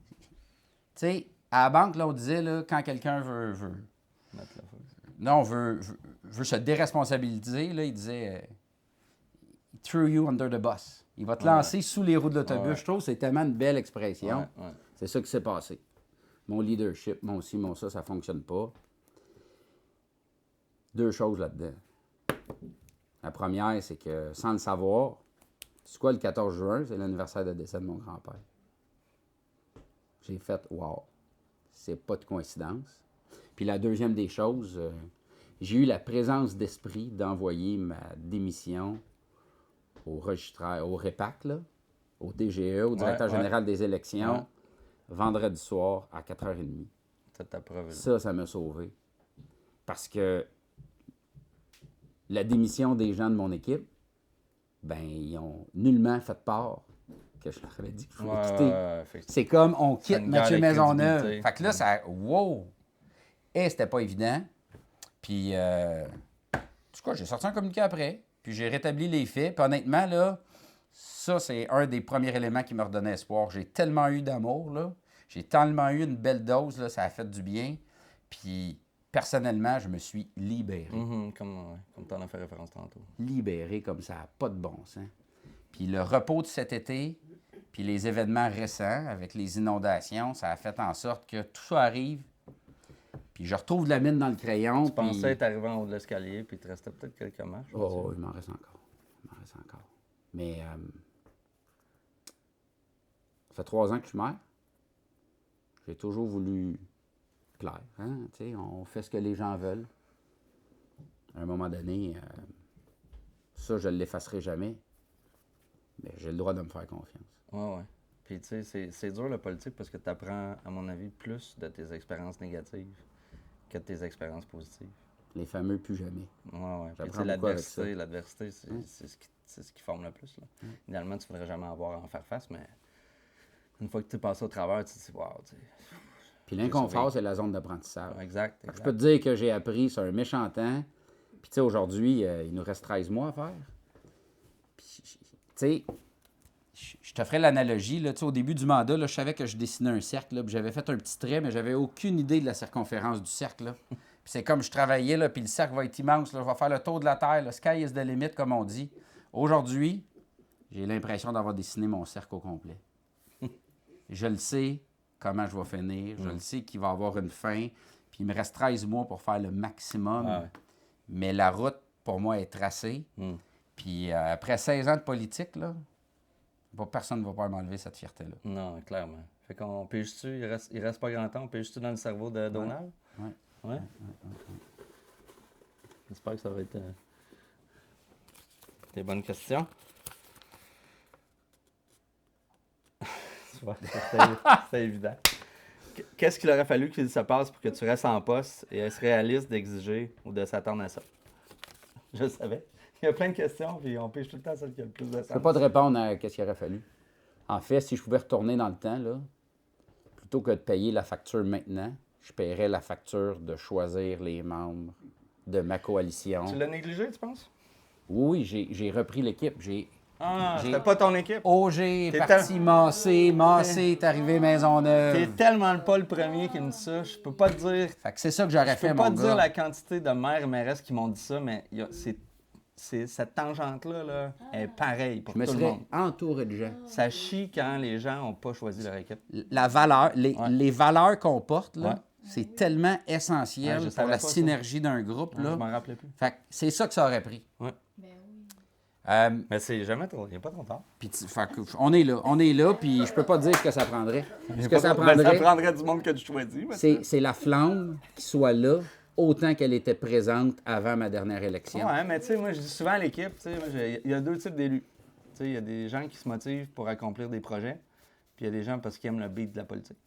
sais, à la banque, là, on disait, là, quand quelqu'un veut se déresponsabiliser, là, il disait « threw you under the bus ». Il va te lancer sous les roues de l'autobus. Je trouve que c'est tellement une belle expression. C'est ça qui s'est passé. Mon leadership, mon ci, mon ça ne fonctionne pas. 2 choses là-dedans. La première, c'est que, sans le savoir, c'est quoi le 14 juin? C'est l'anniversaire de décès de mon grand-père. J'ai fait « wow, c'est pas de coïncidence ». Puis la deuxième des choses, j'ai eu la présence d'esprit d'envoyer ma démission au REPAC, là, au DGE, au directeur général des élections, vendredi soir à 4h30. Ça m'a sauvé. Parce que la démission des gens de mon équipe, ben ils ont nullement fait part que je leur avais dit qu'il fallait quitter. C'est comme on quitte Mathieu Maisonneuve. Fait que là, ça... Wow! Et c'était pas évident. Puis, en tout cas, j'ai sorti un communiqué après. Puis j'ai rétabli les faits. Puis honnêtement, là, ça, c'est un des premiers éléments qui me redonnait espoir. J'ai tellement eu d'amour, là. J'ai tellement eu une belle dose, là. Ça a fait du bien. Puis, personnellement, je me suis libéré. Comme tu en as fait référence tantôt. Libéré comme ça, pas de bon sens. Puis le repos de cet été, puis les événements récents avec les inondations, ça a fait en sorte que tout ça arrive. Puis je retrouve de la mine dans le crayon. Tu pensais être arrivé en haut de l'escalier, puis il te restait peut-être quelques marches. Oh, il m'en reste encore. Mais ça fait 3 ans que je suis maire. J'ai toujours voulu plaire. Hein? On fait ce que les gens veulent. À un moment donné, ça, je ne l'effacerai jamais. Mais j'ai le droit de me faire confiance. Oui. Puis, tu sais, c'est dur, la politique, parce que tu apprends, à mon avis, plus de tes expériences négatives que de tes expériences positives. Les fameux plus jamais. Oui. Puis, l'adversité, c'est ce qui forme le plus. Là. Idéalement, tu ne voudrais jamais avoir à en faire face, mais une fois que tu es passé au travers, tu te dis, wow, tu sais. Puis l'inconfort, c'est la zone d'apprentissage. Exact. Je peux te dire que j'ai appris sur un méchant temps. Puis, tu sais, aujourd'hui, il nous reste 13 mois à faire. Puis, tu sais, je te ferai l'analogie. Là, au début du mandat, là, je savais que je dessinais un cercle. Là, puis j'avais fait un petit trait, mais j'avais aucune idée de la circonférence du cercle. Là. Puis c'est comme je travaillais, là, puis le cercle va être immense. Là, je vais faire le tour de la Terre. Le sky is the limit, comme on dit. Aujourd'hui, j'ai l'impression d'avoir dessiné mon cercle au complet. Je le sais comment je vais finir. Je le sais qu'il va avoir une fin. Puis il me reste 13 mois pour faire le maximum. Mais la route, pour moi, est tracée. Puis après 16 ans de politique, là, personne ne va pas m'enlever cette fierté-là. Non, clairement. Fait qu'on pêche-tu, il reste pas grand temps, on pêche-tu dans le cerveau de Donald? Oui. J'espère que ça va être des bonnes questions. C'était évident. Qu'est-ce qu'il aurait fallu qu'il se passe pour que tu restes en poste et est-ce réaliste d'exiger ou de s'attendre à ça? Je le savais. Il y a plein de questions, puis on pêche tout le temps celle qui a le plus de sens. Je ne peux pas te répondre à ce qu'il aurait fallu. En fait, si je pouvais retourner dans le temps, là, plutôt que de payer la facture maintenant, je paierais la facture de choisir les membres de ma coalition. Tu l'as négligé, tu penses? Oui, j'ai repris l'équipe. C'était pas ton équipe? Auger est parti, Massé est arrivé Maisonneuve. T'es tellement pas le premier qui me dit ça. Je peux pas te dire... Fait que c'est ça que j'aurais fait, mon gars. Je peux pas te dire la quantité de maires et mairesses qui m'ont dit ça, mais cette tangente-là là, est pareille pour tout le monde. Je me serais entouré de gens. Ça chie quand les gens n'ont pas choisi leur équipe. La valeur, les valeurs qu'on porte, là, c'est tellement essentiel pour la synergie d'un groupe. Là. Je m'en rappelais plus. Fait que c'est ça que ça aurait pris. Ouais. Ben oui. Mais c'est jamais trop... Il n'y a pas trop tard. Puis, on est là, puis je peux pas te dire ce que ça prendrait. Ce que ça Ben, ça prendrait, prendrait du monde que tu choisis. Mais c'est la flamme qui soit là autant qu'elle était présente avant ma dernière élection. ouais, mais tu sais, moi, je dis souvent à l'équipe, tu sais, il y a 2 types d'élus. Tu sais, il y a des gens qui se motivent pour accomplir des projets, puis il y a des gens parce qu'ils aiment le beat de la politique.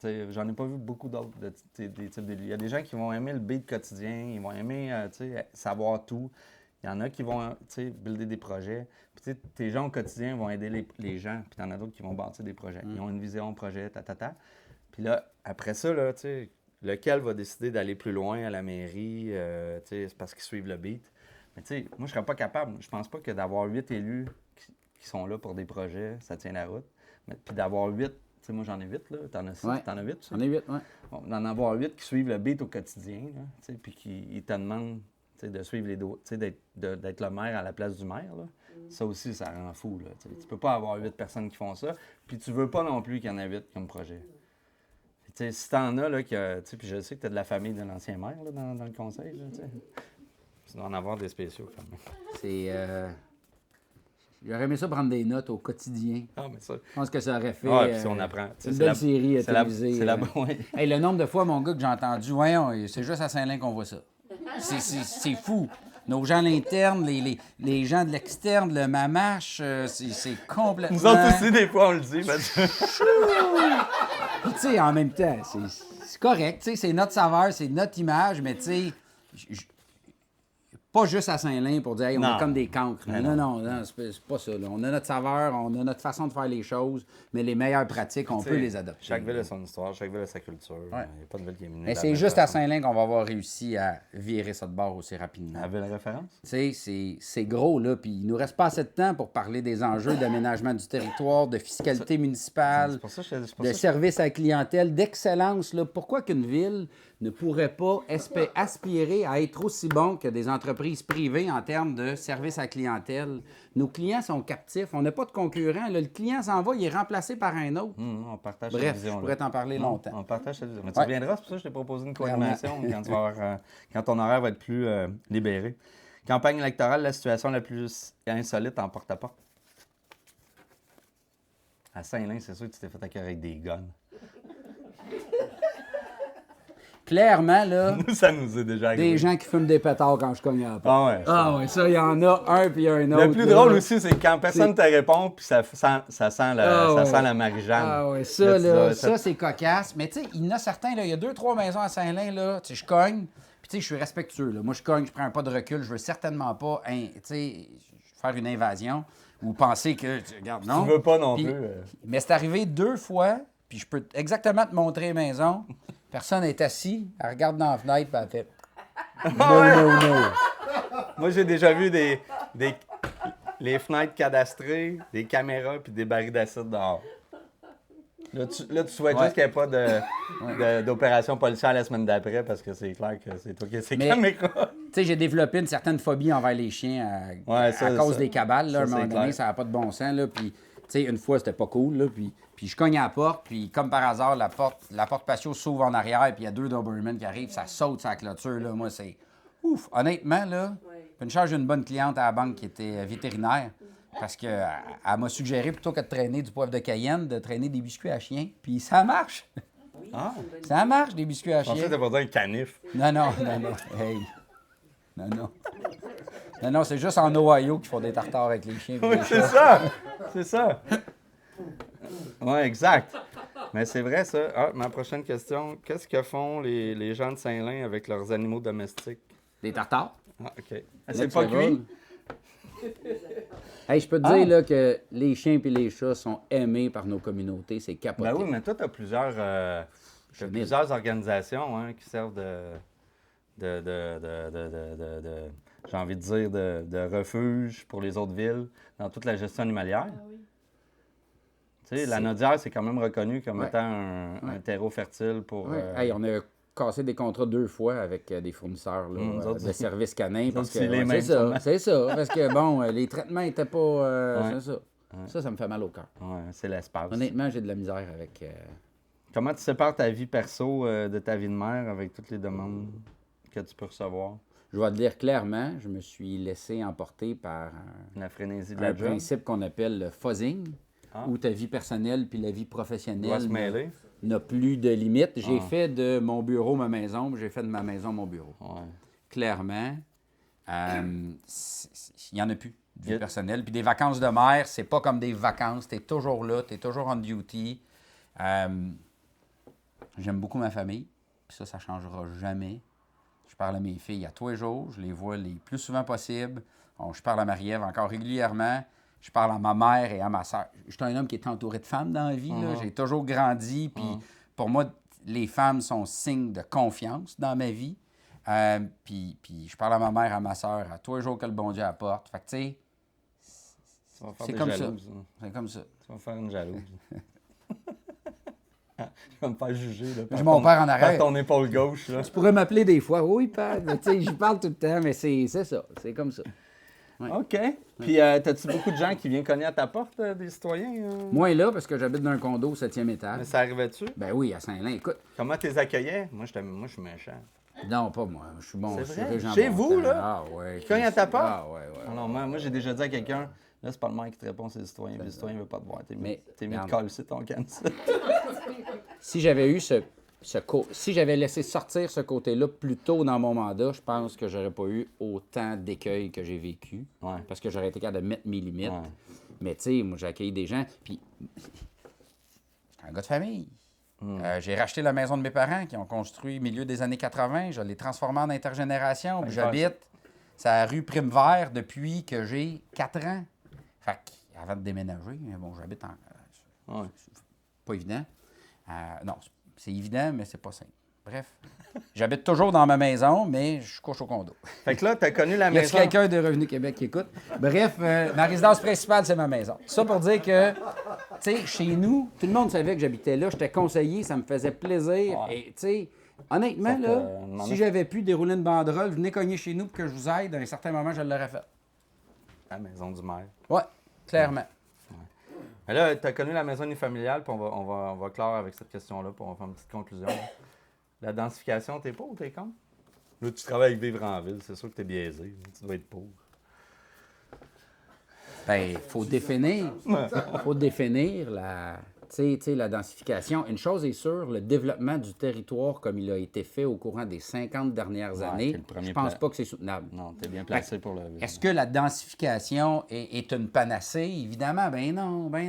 Tu sais, j'en ai pas vu beaucoup d'autres des types d'élus. Il y a des gens qui vont aimer le beat quotidien, ils vont aimer, tu sais, savoir tout. Il y en a qui vont, tu sais, builder des projets. Puis, tu sais, tes gens au quotidien vont aider les gens, puis il y en a d'autres qui vont bâtir des projets. Ils ont une vision, projet, Puis là, après ça, là, tu sais, lequel va décider d'aller plus loin à la mairie, tu sais, c'est parce qu'ils suivent le beat. Mais tu sais, moi, je serais pas capable. Je pense pas que d'avoir 8 élus qui sont là pour des projets, ça tient la route. Mais, puis d'avoir 8, tu sais, moi, j'en ai 8, là. T'en as 6, Ouais. t'en as 8, ça? On est 8, oui. Bon, d'en avoir 8 qui suivent le beat au quotidien, là, tu sais, puis qui ils te demandent, tu sais, de suivre les doigts, tu sais, d'être le maire à la place du maire, là. Ça aussi, ça rend fou, là. Tu sais. Tu peux pas avoir 8 personnes qui font ça, puis tu veux pas non plus qu'il y en ait 8 comme projet. Puis, tu sais, si t'en as, là, que, tu sais, puis je sais que t'as de la famille de l'ancien maire, là, dans le conseil, là, tu sais. Tu dois en avoir des spéciaux, quand même. C'est... J'aurais aimé ça prendre des notes au quotidien. Ah, mais ça... Je pense que ça aurait fait Ah, puis si on apprend. Tu sais, une c'est belle la- série c'est la- télévisée. c'est la- ouais. Hey, le nombre de fois, mon gars, que j'ai entendu, voyons, c'est juste à Saint-Lin qu'on voit ça. C'est fou. Nos gens à l'interne, les gens de l'externe, le mamache, c'est complètement... Nous autres aussi, des fois, on le dit, Mathieu. Puis, tu sais, en même temps, c'est correct, tu sais, c'est notre saveur, c'est notre image, mais tu sais, pas juste à Saint-Lin pour dire, hey, on Non. est comme des cancres. Mais Non, c'est pas ça. Là. On a notre saveur, on a notre façon de faire les choses, mais les meilleures pratiques, on peut les adopter. Chaque ville a son histoire, chaque ville a sa culture. Il n'y a pas de ville qui est minée. Mais c'est juste à Saint-Lin qu'on va avoir réussi à virer ça de bord aussi rapidement. La ville référence? Tu sais, c'est gros, là, puis il nous reste pas assez de temps pour parler des enjeux d'aménagement du territoire, de fiscalité municipale, C'est pour ça que je de service à la clientèle, d'excellence. Là. Pourquoi qu'une ville ne pourrait pas aspirer à être aussi bon que des entreprises privées en termes de service à la clientèle? Nos clients sont captifs, on n'a pas de concurrents. Là, le client s'en va, il est remplacé par un autre. On partage cette Bref, vision. je pourrais t'en parler longtemps. On partage cette vision. Mais tu Ouais. reviendras, c'est pour ça que je t'ai proposé une co-animation quand ton horaire va être plus libéré. Campagne électorale, la situation la plus insolite en porte-à-porte. À Saint-Lin, c'est sûr que tu t'es fait accueillir avec des guns. Clairement, là, Nous, ça nous est déjà arrivé. des gens qui fument des pétards quand je cogne à la porte. Ah ouais. Ah ouais, ça, il y en a un puis un autre. Le plus là. drôle aussi, c'est quand personne te répond, puis ça sent la Marie-Jeanne. Ah ouais, ça, là, ça, c'est cocasse. Mais tu sais, il y en a certains, là, il y a 2-3 maisons à Saint-Lin, là, tu sais, je cogne, puis tu sais, je suis respectueux, là. Moi, je cogne, je prends un pas de recul, je veux certainement pas, tu sais, faire une invasion ou penser que, regarde, non. Tu veux pas non Puis- plus. Mais c'est arrivé 2 fois, puis je peux exactement te montrer les maisons. Personne est assis, elle regarde dans la fenêtre, puis elle fait no. Moi, j'ai déjà vu les fenêtres cadastrées, des caméras puis des barils d'acide dehors. Là, tu souhaites juste qu'il n'y ait pas d'opération policière la semaine d'après parce que c'est clair que c'est toi qui as ces Mais- caméras. Tu sais, j'ai développé une certaine phobie envers les chiens Ouais, ça, à cause ça. des cabales. Là, à un Ça, moment c'est donné, clair. ça n'a pas de bon sens. Là, puis, tu sais, une fois, c'était pas cool. Là, puis je cogne à la porte, puis comme par hasard, la porte patio s'ouvre en arrière, puis il y a 2 Doberman qui arrivent, ça saute sur la clôture. Là. Moi, c'est ouf. Honnêtement, là, une charge d'une bonne cliente à la banque qui était vétérinaire, parce qu'elle m'a suggéré, plutôt que de traîner du poivre de Cayenne, de traîner des biscuits à chien. Puis ça marche. Ah, Ça marche, des biscuits à je pensais chien. que t'as pas dit un canif. Non. Hey. Non, c'est juste en Ohio qu'ils font des tartares avec les chiens. Oui, c'est ça. C'est ça. Oui, exact. Mais c'est vrai, ça. Ah, ma prochaine question. Qu'est-ce que font les gens de Saint-Lin avec leurs animaux domestiques? Des tartares? Ah, OK. C'est Next pas level. cuit? Hey, je peux te dire là, que les chiens et les chats sont aimés par nos communautés. C'est capoté. Ben oui, mais toi, tu as plusieurs organisations qui servent j'ai envie de dire, de refuge pour les autres villes dans toute la gestion animalière. Tu sais, la Nodière, c'est quand même reconnu comme Ouais. étant un terreau fertile pour... Ouais. Hey, on a cassé des contrats 2 fois avec des fournisseurs là, nous autres de services canins. Parce que, aussi, les ouais, mêmes, c'est ça. Parce que, bon, les traitements n'étaient pas... Ouais. C'est ça. Ça me fait mal au cœur. Ouais, c'est l'espace. Honnêtement, j'ai de la misère avec... Comment tu sépares ta vie perso de ta vie de mère avec toutes les demandes que tu peux recevoir? Je vais te dire clairement, je me suis laissé emporter par La frénésie de un la job. principe qu'on appelle le fuzzing, où ta vie personnelle puis la vie Doit professionnelle se mêler. n'a plus de limite. J'ai Ah. fait de mon bureau ma maison, puis j'ai fait de ma maison mon bureau. Ouais. Clairement, il n'y en a plus de vie Yeah. personnelle. Puis des vacances de mer, c'est pas comme des vacances. Tu es toujours là, tu es toujours on duty. J'aime beaucoup ma famille, puis ça ne changera jamais. Je parle à mes filles à tous les jours, je les vois les plus souvent possible. Je parle à Marie-Ève encore régulièrement. Je parle à ma mère et à ma soeur. Je suis un homme qui est entouré de femmes dans la vie. Là. J'ai toujours grandi, puis pour moi, les femmes sont signe de confiance dans ma vie. Puis je parle à ma mère, à ma soeur, à tous les jours que le bon Dieu apporte. Fait que, tu sais, Ça va faire c'est des comme jalouses, ça. hein. C'est comme ça. Tu vas me faire une jalouse. Je vais me faire juger. Là, J'ai mon père en par arrière. ton épaule gauche. Là. Tu pourrais m'appeler des fois. Oui, père. Tu sais, j'y parle tout le temps, mais c'est ça. C'est comme ça. Ouais. OK. Puis, as-tu beaucoup de gens qui viennent cogner à ta porte, des citoyens? Moins là, parce que j'habite dans un condo au 7e étage. Mais ça arrivait-tu? Ben oui, à Saint-Lin. Écoute, Comment tu les accueillais? Moi, je suis méchant. non, pas moi. Je suis bon. C'est je suis vrai? riche en Chez bon vous, temps. là? Ah, ouais. Qui cogne à ta porte? Ah, ouais. Alors, moi, j'ai déjà dit à quelqu'un, là, c'est pas le maire qui te répond, c'est le citoyen. Puis le citoyen ne veut pas te voir. T'es mieux de regarde. calisser ton cancer. Si j'avais eu si j'avais laissé sortir ce côté-là plus tôt dans mon mandat, je pense que j'aurais pas eu autant d'écueils que j'ai vécu. Ouais. Parce que j'aurais été capable de mettre mes limites. Ouais. Mais tu sais, moi, j'ai accueilli des gens. Puis, j'étais un gars de famille. J'ai racheté la maison de mes parents qui ont construit au milieu des années 80. Je l'ai transformée en intergénération. Puis j'habite la rue Prime-Vert depuis que j'ai 4 ans. Fait qu'avant de déménager, bon, j'habite en... Ouais. Pas évident. Non, c'est évident, mais c'est pas simple. Bref, j'habite toujours dans ma maison, mais je couche au condo. Fait que là, tu as connu la Y a-t-il maison. quelqu'un de Revenu Québec qui écoute? Bref, ma résidence principale, c'est ma maison. Ça pour dire que, tu sais, chez nous, tout le monde savait que j'habitais là. J'étais conseiller, ça me faisait plaisir. Ouais. Et, tu sais, honnêtement, Sauf que, là, non, si mais- j'avais pu dérouler une banderole, venez cogner chez nous pour que je vous aide, à un certain moment, je l'aurais fait. La maison du maire. Ouais, clairement. Mais là, tu as connu la maison unifamiliale, puis on va clore avec cette question-là, puis on va faire une petite conclusion. La densification, t'es pour ou t'es contre? Là, tu travailles avec Vivre en Ville, c'est sûr que t'es biaisé. Tu dois être pour. Ben, faut définir la, tu sais, la densification. Une chose est sûre, le développement du territoire comme il a été fait au courant des 50 dernières Ouais, années, c'est le premier je pense plan. pas que c'est soutenable. Non, t'es bien placé pour le vivre. Est-ce que la densification est une panacée? Évidemment, ben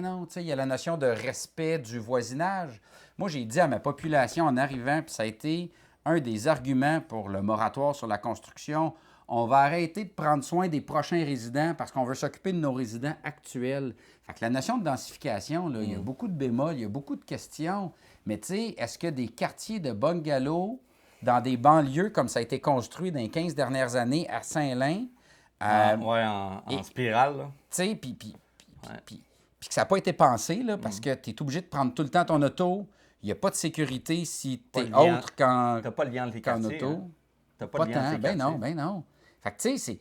non. Tu sais, il y a la notion de respect du voisinage. Moi, j'ai dit à ma population en arrivant, puis ça a été un des arguments pour le moratoire sur la construction, on va arrêter de prendre soin des prochains résidents parce qu'on veut s'occuper de nos résidents actuels. Fait que la notion de densification, là, il y a beaucoup de bémols, il y a beaucoup de questions. Mais tu sais, est-ce que des quartiers de bungalows dans des banlieues comme ça a été construit dans les 15 dernières années à Saint-Lin, En spirale, là. tu sais, puis que ça n'a pas été pensé, là, parce que tu es obligé de prendre tout le temps ton auto. Il n'y a pas de sécurité si tu es Pas de lien. autre qu'en T'as pas le lien entre les qu'en quartiers. auto. Hein? T'as Pas de lien entre tant. les Ben quartiers. non, ben non. Fait que, tu sais,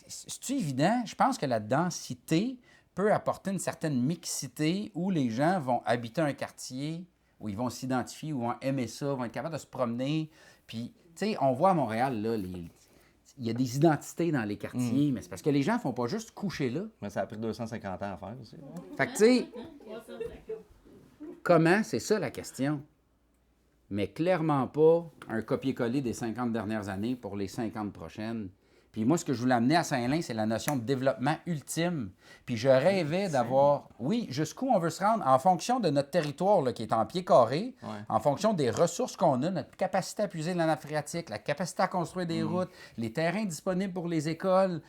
c'est évident. Je pense que la densité peut apporter une certaine mixité où les gens vont habiter un quartier, où ils vont s'identifier, où ils vont aimer ça, vont être capables de se promener. Puis, tu sais, on voit à Montréal, là, il y a des identités dans les quartiers, mais c'est parce que les gens ne font pas juste coucher là. Mais ça a pris 250 ans à faire aussi. Fait que, tu sais, comment, c'est ça la question. Mais clairement pas un copier-coller des 50 dernières années pour les 50 prochaines. Puis moi, ce que je voulais amener à Saint-Lin, c'est la notion de développement ultime. Puis je rêvais d'avoir, oui, jusqu'où on veut se rendre en fonction de notre territoire là, qui est en pied carré, en fonction des ressources qu'on a, notre capacité à puiser de la nappe phréatique, la capacité à construire des routes, les terrains disponibles pour les écoles,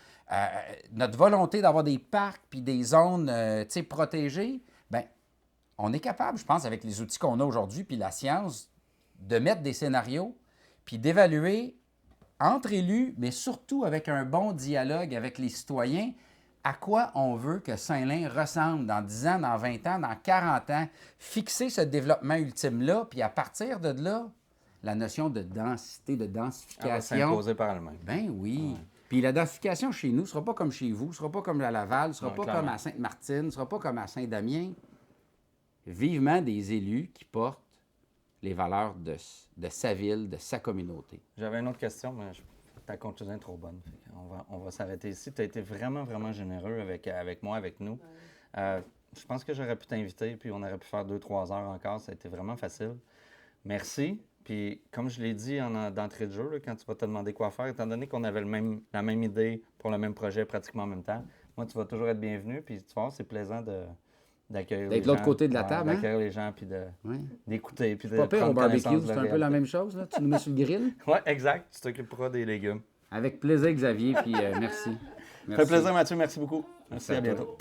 notre volonté d'avoir des parcs puis des zones tu sais, protégées, bien, on est capable, je pense, avec les outils qu'on a aujourd'hui puis la science, de mettre des scénarios puis d'évaluer entre élus, mais surtout avec un bon dialogue avec les citoyens, à quoi on veut que Saint-Lin ressemble dans 10 ans, dans 20 ans, dans 40 ans, fixer ce développement ultime-là, puis à partir de là, la notion de densité, de Elle va densification. s'imposer par elle-même. Ben oui. Puis la densification chez nous ne sera pas comme chez vous, ne sera pas comme à Laval, ne sera Non, pas clairement. comme à Sainte-Martine, ne sera pas comme à Saint-Damien. Vivement des élus qui portent les valeurs de sa ville, de sa communauté. J'avais une autre question, mais ta conclusion est trop bonne. On va s'arrêter ici. Tu as été vraiment, vraiment généreux avec moi, avec nous. Je pense que j'aurais pu t'inviter, puis on aurait pu faire 2-3 heures encore. Ça a été vraiment facile. Merci. Puis, comme je l'ai dit d'entrée de jeu, là, quand tu vas te demander quoi faire, étant donné qu'on avait la même idée pour le même projet pratiquement en même temps, moi, tu vas toujours être bienvenu. Puis, tu vois, c'est plaisant d'accueillir les gens. D'être de l'autre côté de la table, hein? D'accueillir les gens, puis d'écouter. Puis Pas pire au barbecue, connaissance de c'est un peu réalité. la même chose, là. Tu nous mets sur le grill. Oui, exact. Tu t'occuperas des légumes. Avec plaisir, Xavier, puis merci. Ça fait plaisir, Mathieu. Merci beaucoup. Merci, à à toi. bientôt.